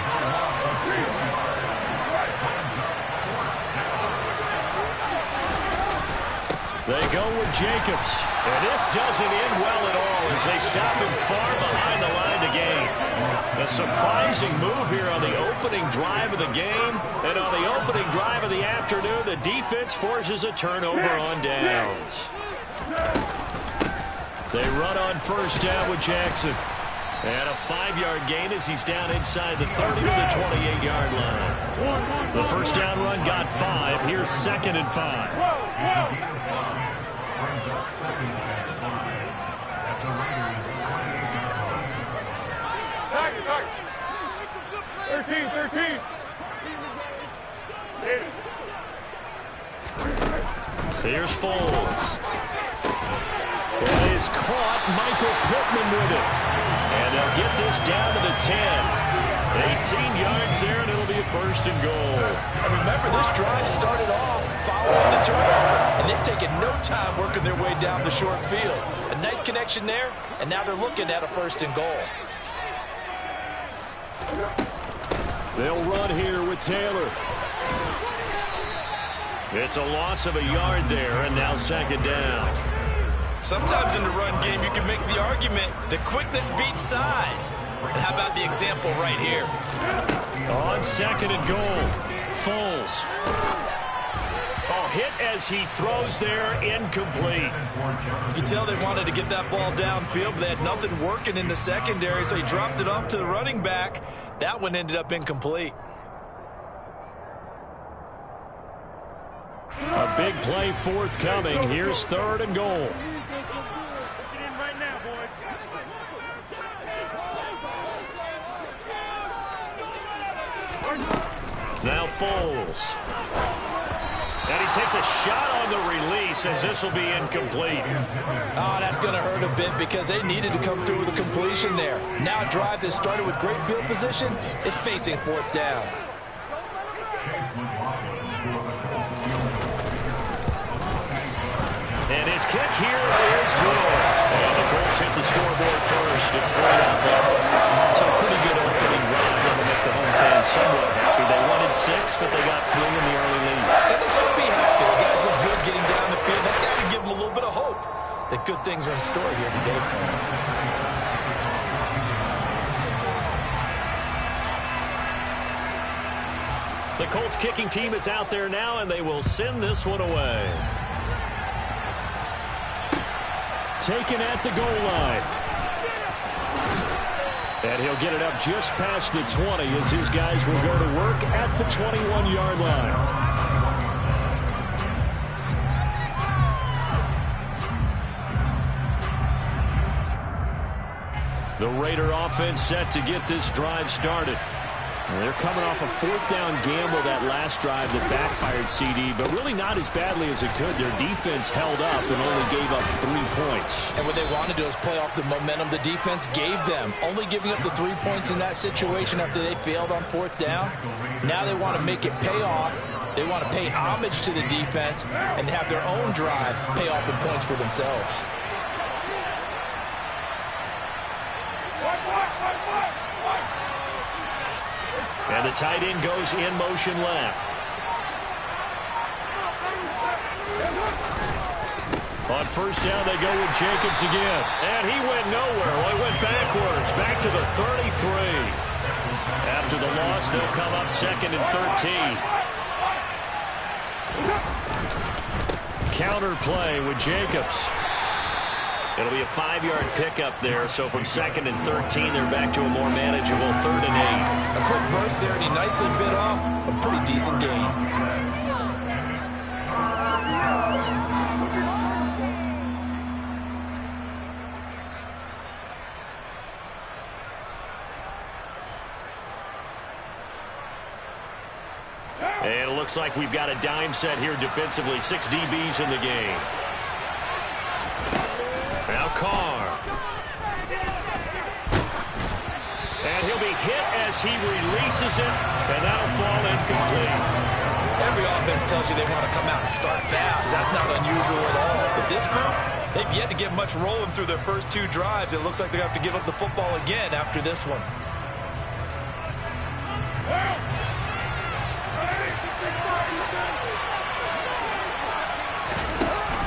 They go with Jacobs. And this doesn't end well at all as they stop him far behind the line to gain. A surprising move here on the opening drive of the game. And on the opening drive of the afternoon, the defense forces a turnover on downs. They run on first down with Jackson. And a 5-yard gain as he's down inside the 30 to the 28-yard line. The first down run got 5. Here's 2nd and 5. Here's Foles. It is caught. Michael Pittman with it. And they'll get this down to the 10. 18 yards there, and it'll be a 1st and goal. And remember, this drive started off following the turnover, and they've taken no time working their way down the short field. A nice connection there, and now they're looking at a 1st and goal. They'll run here with Taylor. It's a loss of a yard there, and now 2nd down. Sometimes in the run game, you can make the argument that quickness beats size. And how about the example right here? On 2nd and goal, Foles. Oh, hit as he throws there, incomplete. You can tell they wanted to get that ball downfield, but they had nothing working in the secondary, so he dropped it off to the running back. That one ended up incomplete. A big play forthcoming. Here's 3rd and goal. Now Foles. And he takes a shot on the release as this will be incomplete. Oh, that's going to hurt a bit because they needed to come through with a completion there. Now a drive that started with great field position is facing 4th down. And his kick here is good. And the Colts hit the scoreboard first. It's 3-0. So a pretty good opening drive to make the home fans somewhat happy. They wanted 6, but they got 3 in the early lead. And they should be happy. The guys look good getting down the field. That's got to give them a little bit of hope that good things are in store here today for them. The Colts kicking team is out there now, and they will send this one away. Taken at the goal line. And he'll get it up just past the 20 as his guys will go to work at the 21-yard line. The Raider offense set to get this drive started. And they're coming off a 4th down gamble that last drive that backfired CD, but really not as badly as it could. Their defense held up and only gave up 3 points. And what they want to do is play off the momentum the defense gave them. Only giving up the 3 points in that situation after they failed on 4th down. Now they want to make it pay off. They want to pay homage to the defense and have their own drive pay off in points for themselves. And the tight end goes in motion left. On first down, they go with Jacobs again. And he went nowhere. Well, he went backwards, back to the 33. After the loss, they'll come up 2nd and 13. Counter play with Jacobs. It'll be a 5-yard pickup there, so from 2nd and 13, they're back to a more manageable 3rd and 8. A quick burst there, and he nicely bit off a pretty decent gain. And it looks like we've got a dime set here defensively. 6 DBs in the game. Now Carr. And he'll be hit as he releases it, and that'll fall incomplete. Every offense tells you they want to come out and start fast. That's not unusual at all. But this group, they've yet to get much rolling through their first 2 drives. It looks like they're going to have to give up the football again after this one.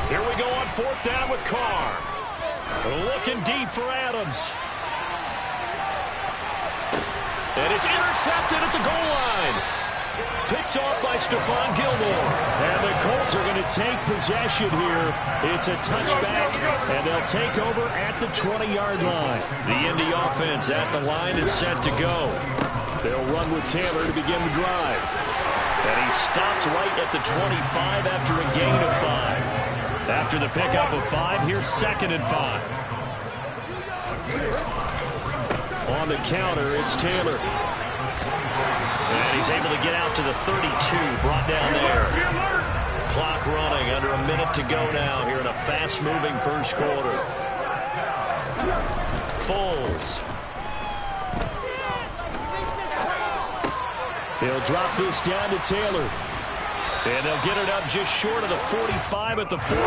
Here we go on 4th down with Carr. Looking deep for Adams. And it's intercepted at the goal line. Picked off by Stephon Gilmore. And the Colts are going to take possession here. It's a touchback, and they'll take over at the 20-yard line. The Indy offense at the line and set to go. They'll run with Taylor to begin the drive. And he stopped right at the 25 after a gain of 5. After the pickup of 5, here's 2nd and 5. On the counter, it's Taylor. And he's able to get out to the 32, brought down there. Clock running, under a minute to go now here in a fast-moving first quarter. Foles. He'll drop this down to Taylor. And they'll get it up just short of the 45 at the 44.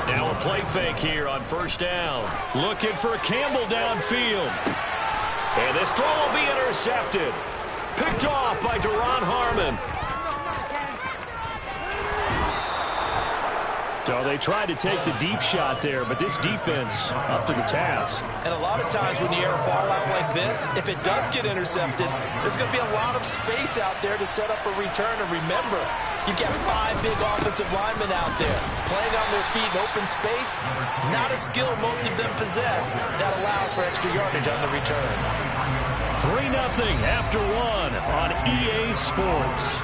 Now a play fake here on 1st down. Looking for Campbell downfield. And this throw will be intercepted. Picked off by Duron Harmon. So they tried to take the deep shot there, but this defense up to the task. And a lot of times when you air a ball out like this, if it does get intercepted, there's going to be a lot of space out there to set up a return. And remember, you've got 5 big offensive linemen out there playing on their feet in open space. Not a skill most of them possess. That allows for extra yardage on the return. 3-0 after 1 on EA Sports.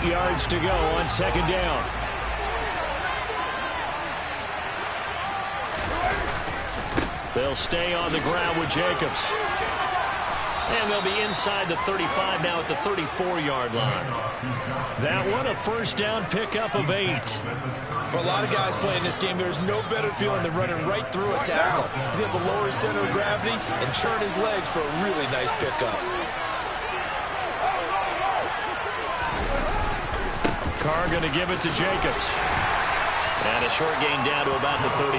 Yards to go on 2nd down. They'll stay on the ground with Jacobs. And they'll be inside the 35 now at the 34-yard line. That one, a 1st down pickup of 8. For a lot of guys playing this game, there's no better feeling than running right through a tackle. He's able to lower his center of gravity and churn his legs for a really nice pickup. Carr going to give it to Jacobs. And a short gain down to about the 33.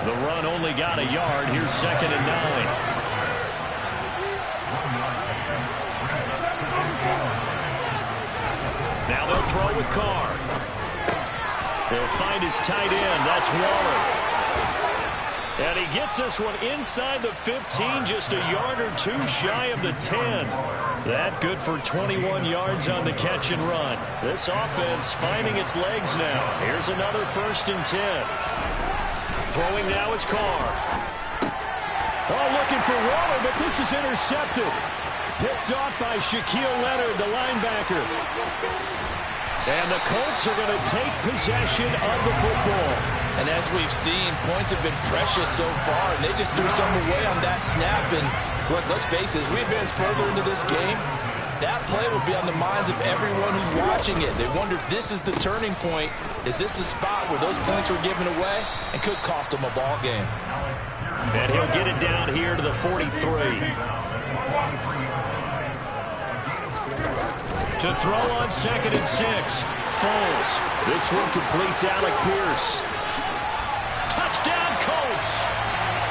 The run only got a yard. Here's 2nd and 9. Now they'll throw with Carr. They'll find his tight end. That's Waller. And he gets this one inside the 15, just a yard or 2 shy of the 10. That good for 21 yards on the catch and run. This offense finding its legs now. Here's another 1st and 10. Throwing now is Carr. Oh, looking for Waller, but this is intercepted. Picked off by Shaquille Leonard, the linebacker. And the Colts are going to take possession of the football. And as we've seen, points have been precious so far, and they just threw some away on that snap. And look, let's face it, as we advance further into this game, that play will be on the minds of everyone who's watching it. They wonder if this is the turning point. Is this the spot where those points were given away and could cost them a ball game? And he'll get it down here to the 43. To throw on 2nd and 6. Foles. This one completes Alec Pierce. Touchdown, Colts.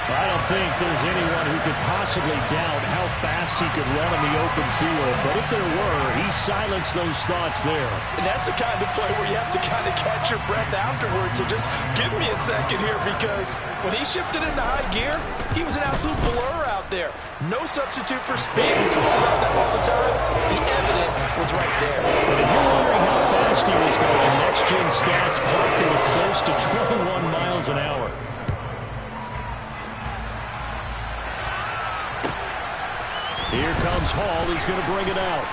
I don't think there's anyone who could possibly doubt how fast he could run in the open field. But if there were, he silenced those thoughts there. And that's the kind of play where you have to kind of catch your breath afterwards. So just give me a second here, because when he shifted into high gear, he was an absolute blur out there. No substitute for speed. We talk about that all the time. The evidence was right there. But if you're wondering how fast he was going, next-gen stats clocked him at close to 21 miles an hour. Here comes Hall. He's going to bring it out.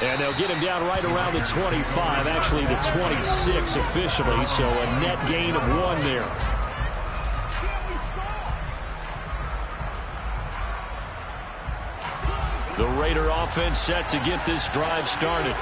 And they'll get him down right around the 25, actually the 26 officially, so a net gain of 1 there. The Raider offense set to get this drive started.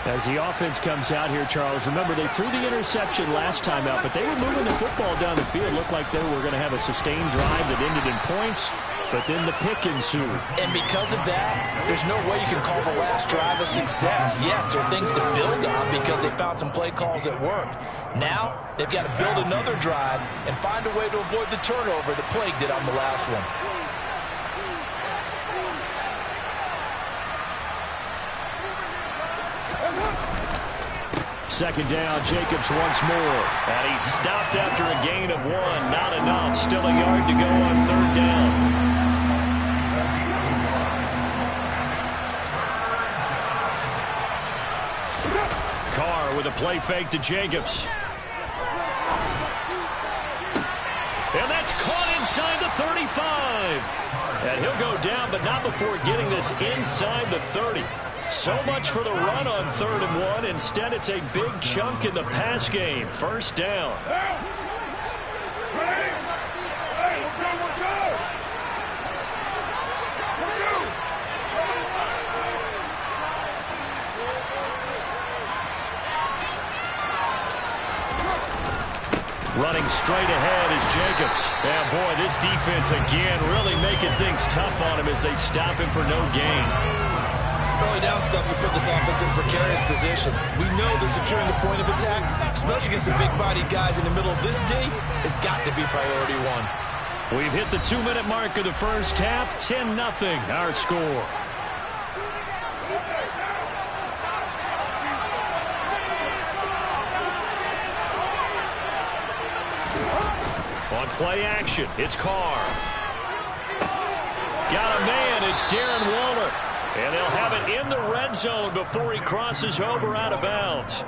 As the offense comes out here, Charles, remember they threw the interception last time out, but they were moving the football down the field. Looked like they were going to have a sustained drive that ended in points. But then the pick ensued. And because of that, there's no way you can call the last drive a success. Yes, there are things to build on because they found some play calls that worked. Now, they've got to build another drive and find a way to avoid the turnover that plagued it on the last one. Second down, Jacobs once more. And he's stopped after a gain of 1. Not enough. Still a yard to go on 3rd down. Carr with a play fake to Jacobs. And that's caught inside the 35. And he'll go down, but not before getting this inside the 30. So much for the run on 3rd and 1. Instead, it's a big chunk in the pass game. 1st down. Running straight ahead is Jacobs. And boy, this defense again really making things tough on him as they stop him for no gain. Early down stuff to put this offense in precarious position. We know that securing the point of attack, especially against the big-bodied guys in the middle of this D, has got to be priority 1. We've hit the 2-minute mark of the first half. 10-0 our score. On play action, it's Carr. Got a man, it's Darren Waller. And they'll have it in the red zone before he crosses over out of bounds.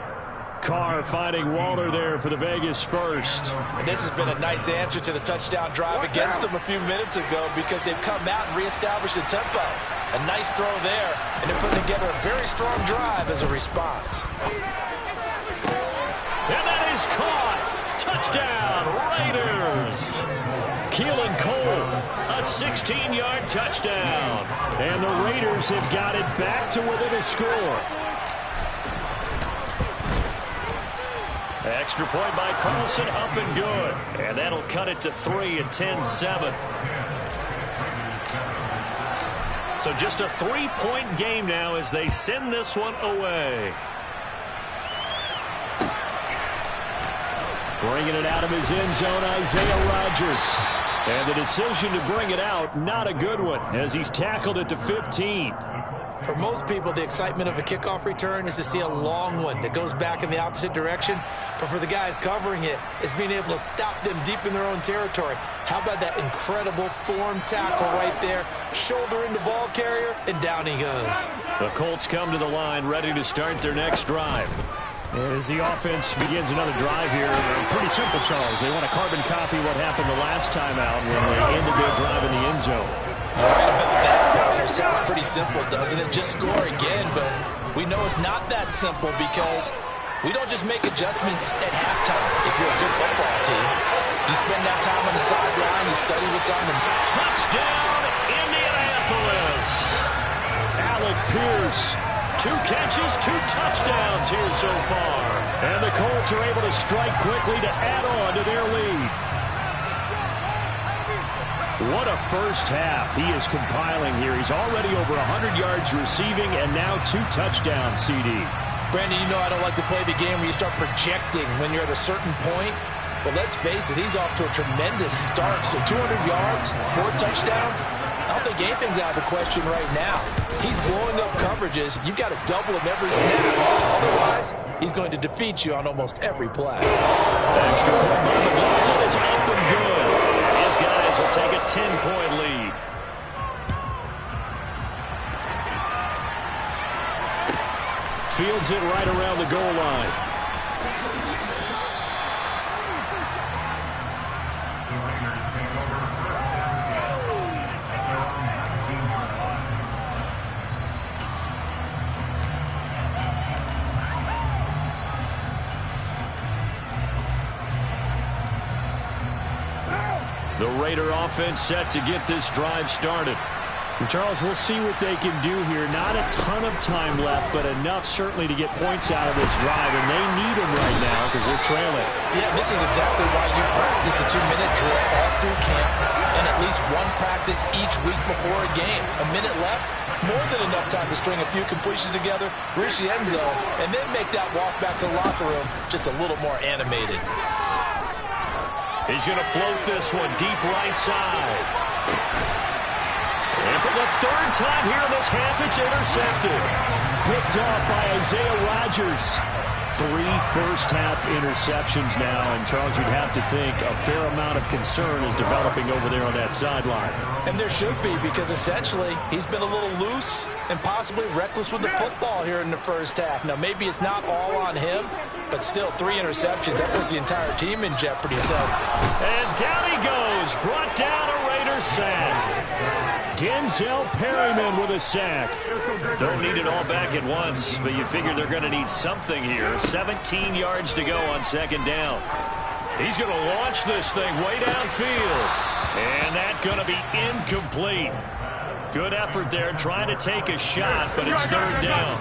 Carr finding Waller there for the Vegas first. And this has been a nice answer to the touchdown drive against them a few minutes ago because they've come out and reestablished the tempo. A nice throw there, and they're putting together a very strong drive as a response. And that is caught. Touchdown, Raiders. Keelan Cole, a 16-yard touchdown. And the Raiders have got it back to within a score. Extra point by Carlson, up and good. And that'll cut it to 3 at 10-7. So just a 3-point game now as they send this one away. Bringing it out of his end zone, Isaiah Rodgers. And the decision to bring it out, not a good one, as he's tackled at the 15. For most people, the excitement of a kickoff return is to see a long one that goes back in the opposite direction. But for the guys covering it, it's being able to stop them deep in their own territory. How about that incredible form tackle right there? Shoulder into ball carrier, and down he goes. The Colts come to the line, ready to start their next drive. As the offense begins another drive here, pretty simple, Charles. They want to carbon copy what happened the last time out when they ended their drive in the end zone. All right, about that, partner. Sounds pretty simple, doesn't it? Just score again, but we know it's not that simple because we don't just make adjustments at halftime if you're a good football team. You spend that time on the sideline, you study what's on the... Touchdown, Indianapolis! Alec Pierce. 2 catches, 2 touchdowns here so far. And the Colts are able to strike quickly to add on to their lead. What a first half he is compiling here. He's already over 100 yards receiving and now 2 touchdowns, CD. Brandon, you know I don't like to play the game where you start projecting when you're at a certain point. But let's face it, he's off to a tremendous start. So 200 yards, 4 touchdowns. I don't think anything's out of the question right now. He's blowing up coverages. You've got to double him every snap. Otherwise, he's going to defeat you on almost every play. Extra point by McLaughlin is up and good. His guys will take a 10-point lead. Fields it right around the goal line. The Raiders take over first and 10 at their own 19-yard line. The Raider offense set to get this drive started. And Charles, we'll see what they can do here. Not a ton of time left, but enough certainly to get points out of this drive, and they need them right now because they're trailing. Yeah, this is exactly why you practice a 2-minute drill all through camp and at least one practice each week before a game. A minute left, more than enough time to string a few completions together, reach the end zone, and then make that walk back to the locker room just a little more animated. He's going to float this one deep right side. And for the 3rd time here in this half, it's intercepted. Picked off by Isaiah Rodgers. 3 first-half interceptions now, and Charles, you'd have to think a fair amount of concern is developing over there on that sideline. And there should be, because essentially he's been a little loose and possibly reckless with the football here in the first half. Now, maybe it's not all on him, but still 3 interceptions. That puts the entire team in jeopardy. So, and down he goes, brought down a Raider sack. Denzel Perryman with a sack. Don't need it all back at once, but you figure they're going to need something here. 17 yards to go on 2nd down. He's going to launch this thing way downfield. And that's going to be incomplete. Good effort there trying to take a shot, but it's 3rd down.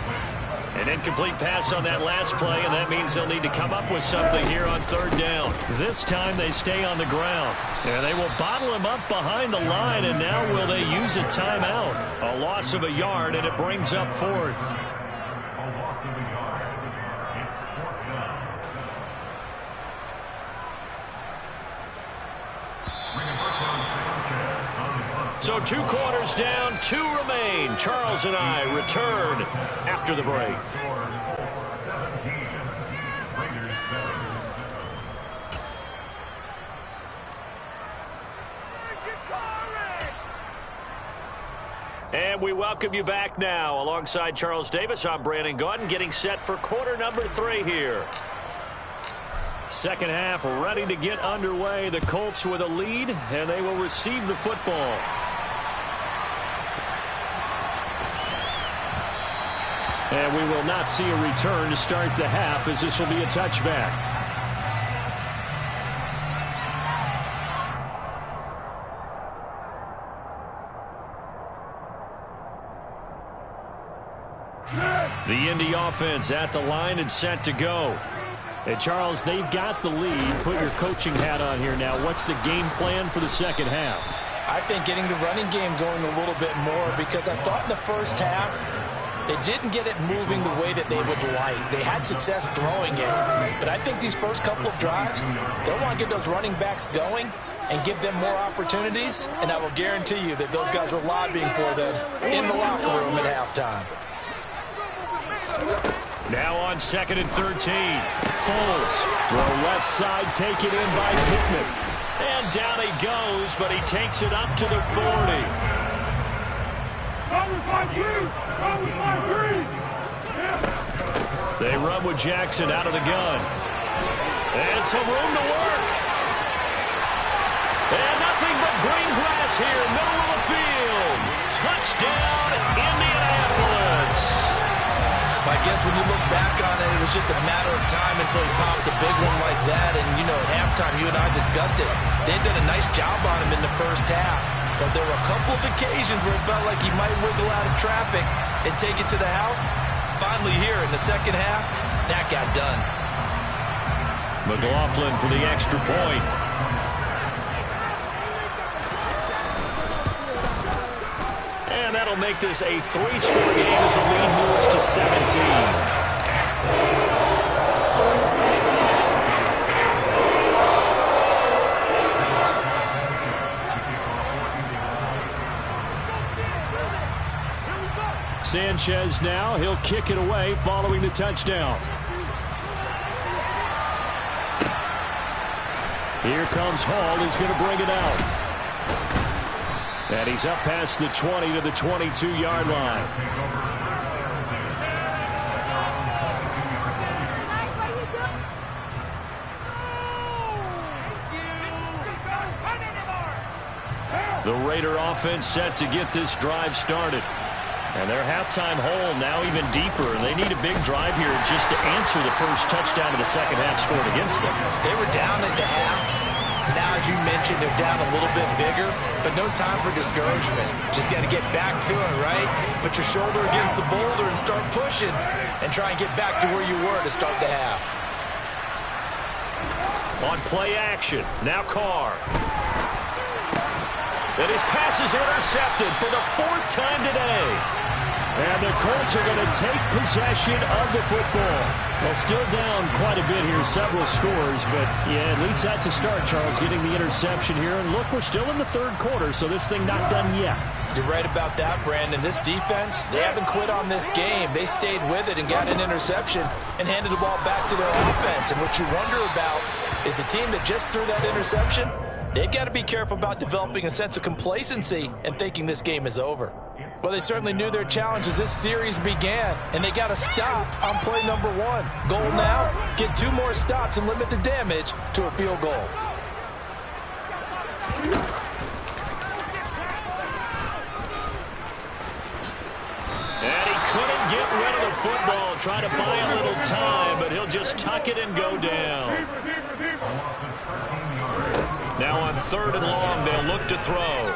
An incomplete pass on that last play, and that means they'll need to come up with something here on 3rd down. This time they stay on the ground. And they will bottle him up behind the line, and now will they use a timeout? A loss of a yard, and it brings up 4th. A loss of a yard. It's 4th down. So 2 quarters down, 2 remain. Charles and I return after the break. And we welcome you back now. Alongside Charles Davis, I'm Brandon Gaudin, getting set for quarter number 3 here. 2nd half ready to get underway. The Colts with a lead, and they will receive the football. And we will not see a return to start the half, as this will be a touchback. The Indy offense at the line and set to go. And Charles, they've got the lead. Put your coaching hat on here now. What's the game plan for the 2nd half? I think getting the running game going a little bit more, because I thought in the first half they didn't get it moving the way that they would like. They had success throwing it, but I think these first couple of drives, they'll want to get those running backs going and give them more opportunities, and I will guarantee you that those guys were lobbying for them in the locker room at halftime. Now on 2nd and 13. Foles. Throw left side, taken in by Pittman. And down he goes, but he takes it up to the 40. They run with Jackson out of the gun. And some room to work. And nothing but green grass here, middle of the field. Touchdown, Indianapolis. I guess when you look back on it, it was just a matter of time until he popped a big one like that. And, you know, at halftime, you and I discussed it. They'd done a nice job on him in the first half. But there were a couple of occasions where it felt like he might wiggle out of traffic and take it to the house. Finally here in the 2nd half, that got done. McLaughlin for the extra point. And that'll make this a 3-score game as the lead moves to 17. Sanchez now, he'll kick it away following the touchdown. Here comes Hall, he's going to bring it out. And he's up past the 20 to the 22-yard line. The Raider offense set to get this drive started. And their halftime hole now even deeper. They need a big drive here just to answer the first touchdown of the second half scored against them. They were down at the half. Now, as you mentioned, they're down a little bit bigger, but no time for discouragement. Just got to get back to it, right? Put your shoulder against the boulder and start pushing and try and get back to where you were to start the half. On play action, now Carr. And his pass is intercepted for the 4th time today. And the Colts are going to take possession of the football. Well, still down quite a bit here, several scores, but yeah, at least that's a start, Charles, getting the interception here. And look, we're still in the 3rd quarter, so this thing not done yet. You're right about that, Brandon. This defense, they haven't quit on this game. They stayed with it and got an interception and handed the ball back to their offense. And what you wonder about is the team that just threw that interception, they've got to be careful about developing a sense of complacency and thinking this game is over. Well, they certainly knew their challenge as this series began, and they got to stop on play number 1. Goal now, get 2 more stops and limit the damage to a field goal. And he couldn't get rid of the football, try to buy a little time, but he'll just tuck it and go down. Now on 3rd and long, they'll look to throw.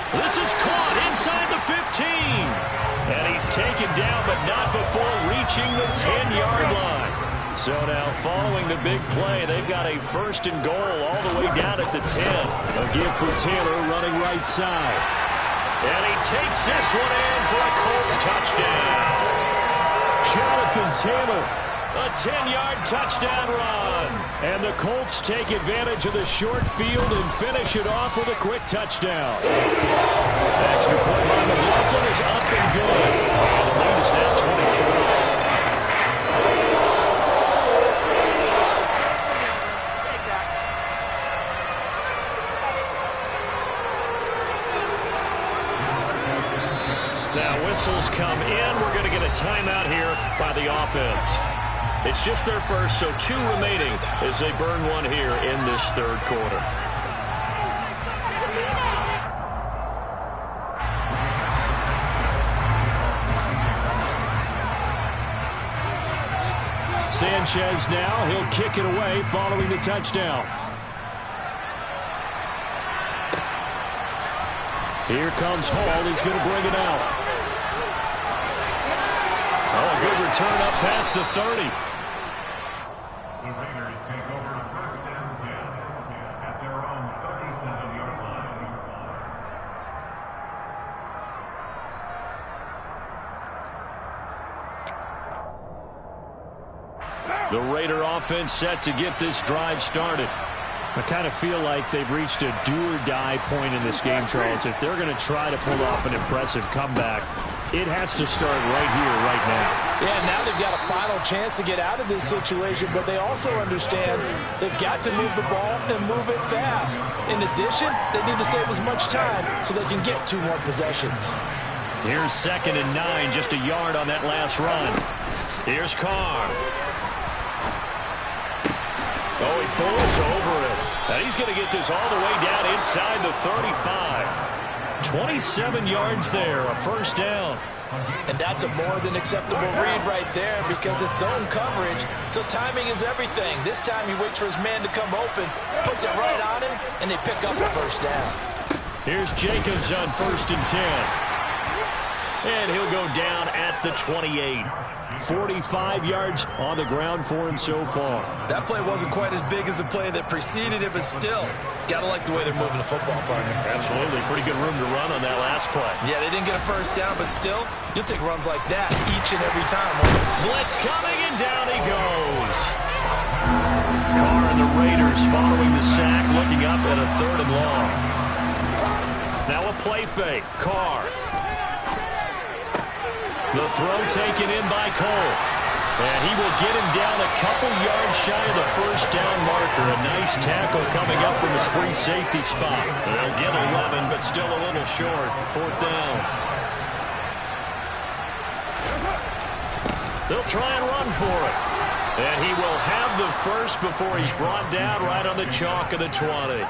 This is caught inside the 15. And he's taken down, but not before reaching the 10-yard line. So now following the big play, they've got a 1st and goal all the way down at the 10. A give for Taylor running right side. And he takes this one in for a Colts touchdown. Jonathan Taylor. A 10-yard touchdown run. And the Colts take advantage of the short field and finish it off with a quick touchdown. Extra point by McLaughlin is up and good. And the lead is now 24. Now whistles come in. We're going to get a timeout here by the offense. It's just their first, so 2 remaining as they burn one here in this 3rd quarter. Sanchez now, he'll kick it away following the touchdown. Here comes Hall, he's going to bring it out. Oh, a good return up past the 30. The Raiders take over 1st and 10 at their own 37-yard line. The Raider offense set to get this drive started. I kind of feel like they've reached a do-or-die point in this game, Charles. If they're going to try to pull off an impressive comeback, it has to start right here, right now. Yeah, now they've got a final chance to get out of this situation, but they also understand they've got to move the ball and move it fast. In addition, they need to save as much time so they can get 2 more possessions. Here's 2nd and 9, just a yard on that last run. Here's Carr. Oh, he pulls over it. And he's going to get this all the way down inside the 35. 27 yards there, a 1st down. And that's a more than acceptable read right there because it's zone coverage, so timing is everything. This time he waits for his man to come open, puts it right on him, and they pick up a 1st down. Here's Jacobs on 1st and 10. And he'll go down at the 28. 45 yards on the ground for him so far. That play wasn't quite as big as the play that preceded it, but still, got to like the way they're moving the football, partner. Absolutely. Pretty good room to run on that last play. Yeah, they didn't get a first down, but still, you'll take runs like that each and every time. Blitz coming, and down he goes. Carr and the Raiders following the sack, looking up at a 3rd and long. Now a play fake. Carr. The throw taken in by Cole. And he will get him down a couple yards shy of the first down marker. A nice tackle coming up from his free safety spot. They'll get 11, but still a little short. 4th down. They'll try and run for it. And he will have the first before he's brought down right on the chalk of the 20.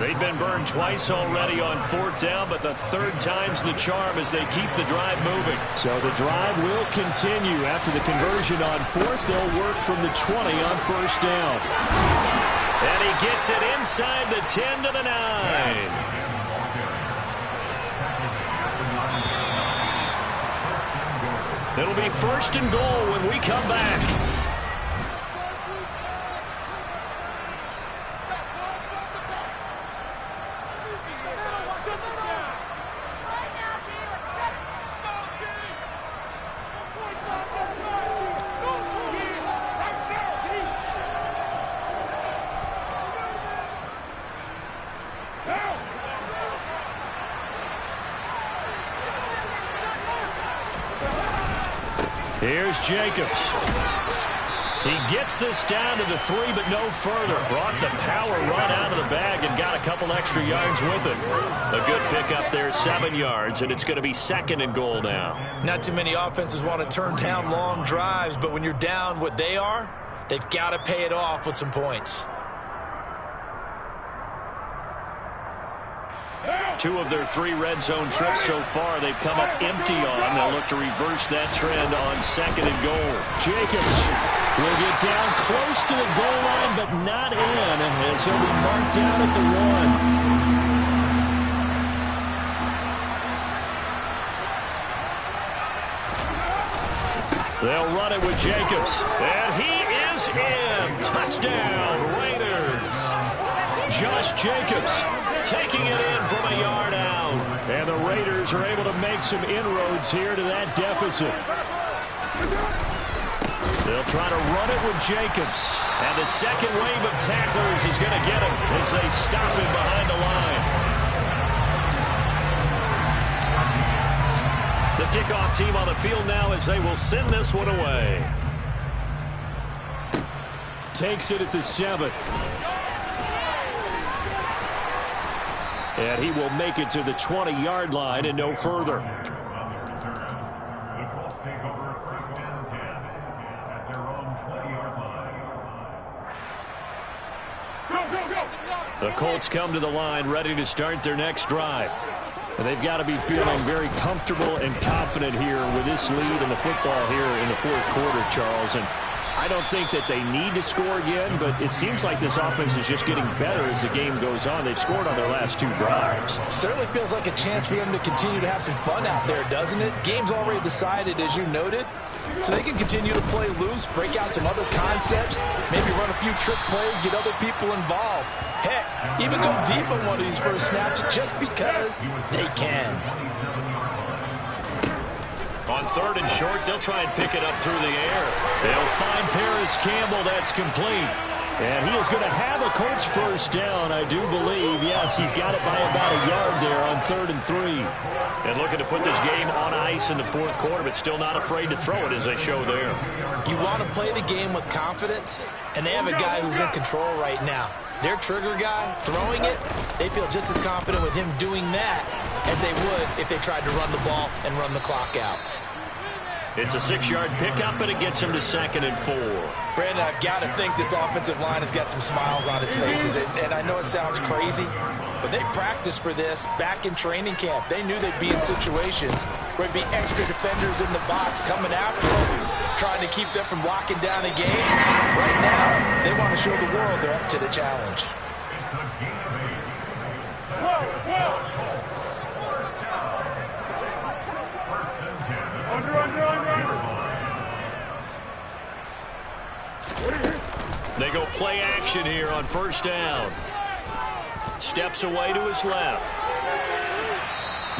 They've been burned twice already on 4th down, but the 3rd time's the charm as they keep the drive moving. So the drive will continue. After the conversion on 4th, they'll work from the 20 on 1st down. And he gets it inside the 10 to the 9. It'll be 1st and goal when we come back. Here's Jacobs. He gets this down to the 3, but no further. Brought the power run out of the bag and got a couple extra yards with it. A good pickup there, 7 yards, and it's going to be 2nd and goal now. Not too many offenses want to turn down long drives, but when you're down what they are, they've got to pay it off with some points. 2 of their 3 red zone trips so far they've come up empty on. They'll look to reverse that trend on 2nd and goal. Jacobs will get down close to the goal line, but not in, as he'll be marked down at the 1. They'll run it with Jacobs. And he is in. Touchdown, Raiders. Josh Jacobs taking it in from a yard out. And the Raiders are able to make some inroads here to that deficit. They'll try to run it with Jacobs. And the second wave of tacklers is going to get him as they stop him behind the line. The kickoff team on the field now as they will send this one away. Takes it at the 7. And he will make it to the 20-yard line and no further. The Colts take over 1st and 10 at their own 20-yard line. The Colts come to the line ready to start their next drive. And they've got to be feeling very comfortable and confident here with this lead in the football here in the 4th quarter, Charles. And I don't think that they need to score again, but it seems like this offense is just getting better as the game goes on. They've scored on their last 2 drives. Certainly feels like a chance for them to continue to have some fun out there, doesn't it? Game's already decided, as you noted, so they can continue to play loose, break out some other concepts, maybe run a few trick plays, get other people involved. Heck, even go deep on one of these first snaps just because they can. On 3rd and short, they'll try and pick it up through the air. They'll find Paris Campbell. That's complete. And he is going to have a Colts first down, I do believe. Yes, he's got it by about a yard there on 3rd and 3. And looking to put this game on ice in the 4th quarter, but still not afraid to throw it as they show there. You want to play the game with confidence, and they have a guy who's in control right now. Their trigger guy, throwing it, they feel just as confident with him doing that as they would if they tried to run the ball and run the clock out. It's a 6-yard pickup, and it gets him to 2nd and 4. Brandon, I've got to think this offensive line has got some smiles on its faces. And I know it sounds crazy, but they practiced for this back in training camp. They knew they'd be in situations where it'd be extra defenders in the box coming after them, trying to keep them from locking down a game. Right now, they want to show the world they're up to the challenge. They go play action here on first down. Steps away to his left.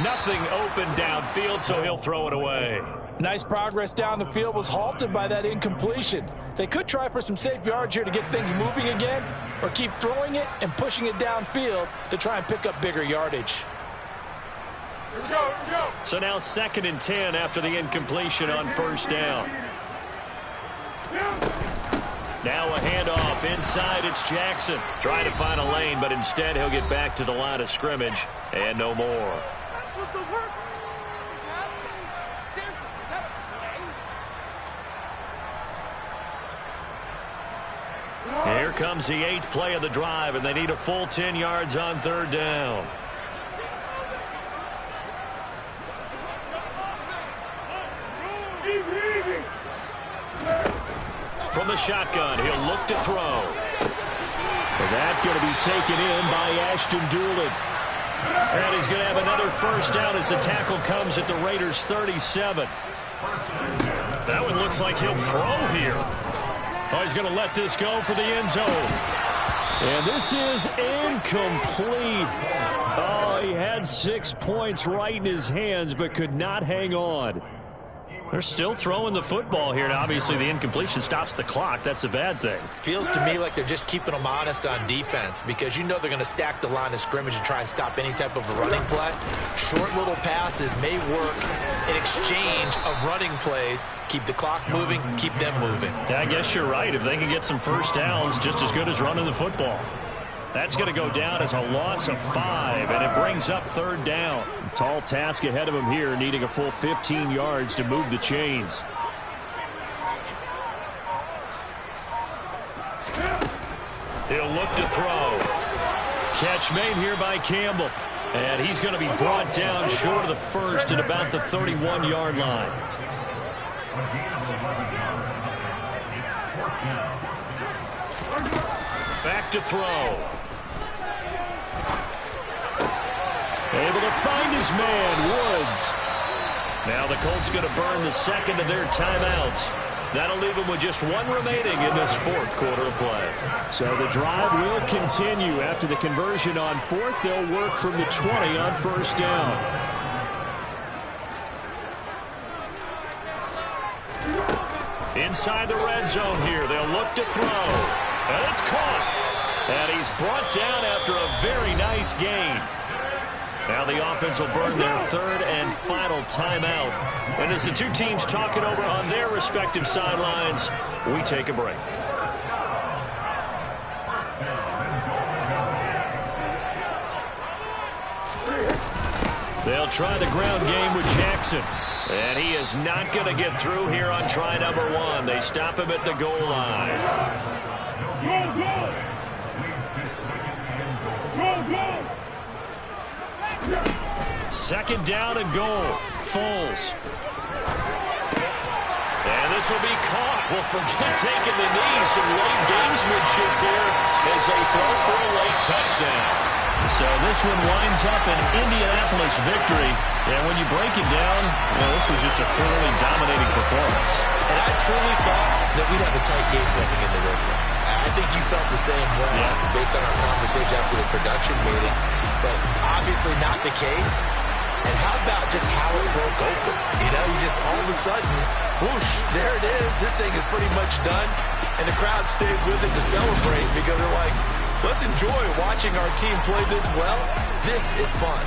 Nothing open downfield, so he'll throw it away. Nice progress down the field was halted by that incompletion. They could try for some safe yards here to get things moving again, or keep throwing it and pushing it downfield to try and pick up bigger yardage. Here we go. So now 2nd and 10 after the incompletion on first down. Now a handoff inside. It's Jackson. Trying to find a lane, but instead he'll get back to the line of scrimmage and no more. Here comes the 8th play of the drive, and they need a full 10 yards on 3rd down. From the shotgun, he'll look to throw. And that's going to be taken in by Ashton Doolin. And he's going to have another first down as the tackle comes at the Raiders' 37. That one looks like he'll throw here. Oh, he's going to let this go for the end zone. And this is incomplete. Oh, he had 6 points right in his hands, but could not hang on. They're still throwing the football here. Now, obviously, the incompletion stops the clock. That's a bad thing. Feels to me like they're just keeping them honest on defense, because you know they're going to stack the line of scrimmage and try and stop any type of a running play. Short little passes may work in exchange of running plays. Keep the clock moving, keep them moving. I guess you're right. If they can get some first downs, just as good as running the football. That's going to go down as a loss of 5, and it brings up 3rd down. Tall task ahead of him here, needing a full 15 yards to move the chains. He'll look to throw. Catch made here by Campbell. And he's going to be brought down short of the first at about the 31-yard line. Back to throw. Able to find his man, Woods. Now the Colts going to burn the 2nd of their timeouts. That'll leave them with just 1 remaining in this 4th quarter of play. So the drive will continue. After the conversion on 4th, they'll work from the 20 on first down. Inside the red zone here, they'll look to throw. And it's caught. And he's brought down after a very nice gain. Now the offense will burn their 3rd and final timeout. And as the two teams talk it over on their respective sidelines, we take a break. They'll try the ground game with Jackson. And he is not going to get through here on try number 1. They stop him at the goal line. Second down and goal. Foles. And this will be caught. Well, forget taking the knee. Some late gamesmanship here as they throw for a late touchdown. So this one winds up an Indianapolis victory. And when you break it down, this was just a thoroughly dominating performance. And I truly thought that we'd have a tight game coming into this one. I think you felt the same way based on our conversation after the production meeting. But obviously not the case. And how about just how it broke open? You know, you just all of a sudden, whoosh, there it is. This thing is pretty much done. And the crowd stayed with it to celebrate because they're like, let's enjoy watching our team play this well. This is fun.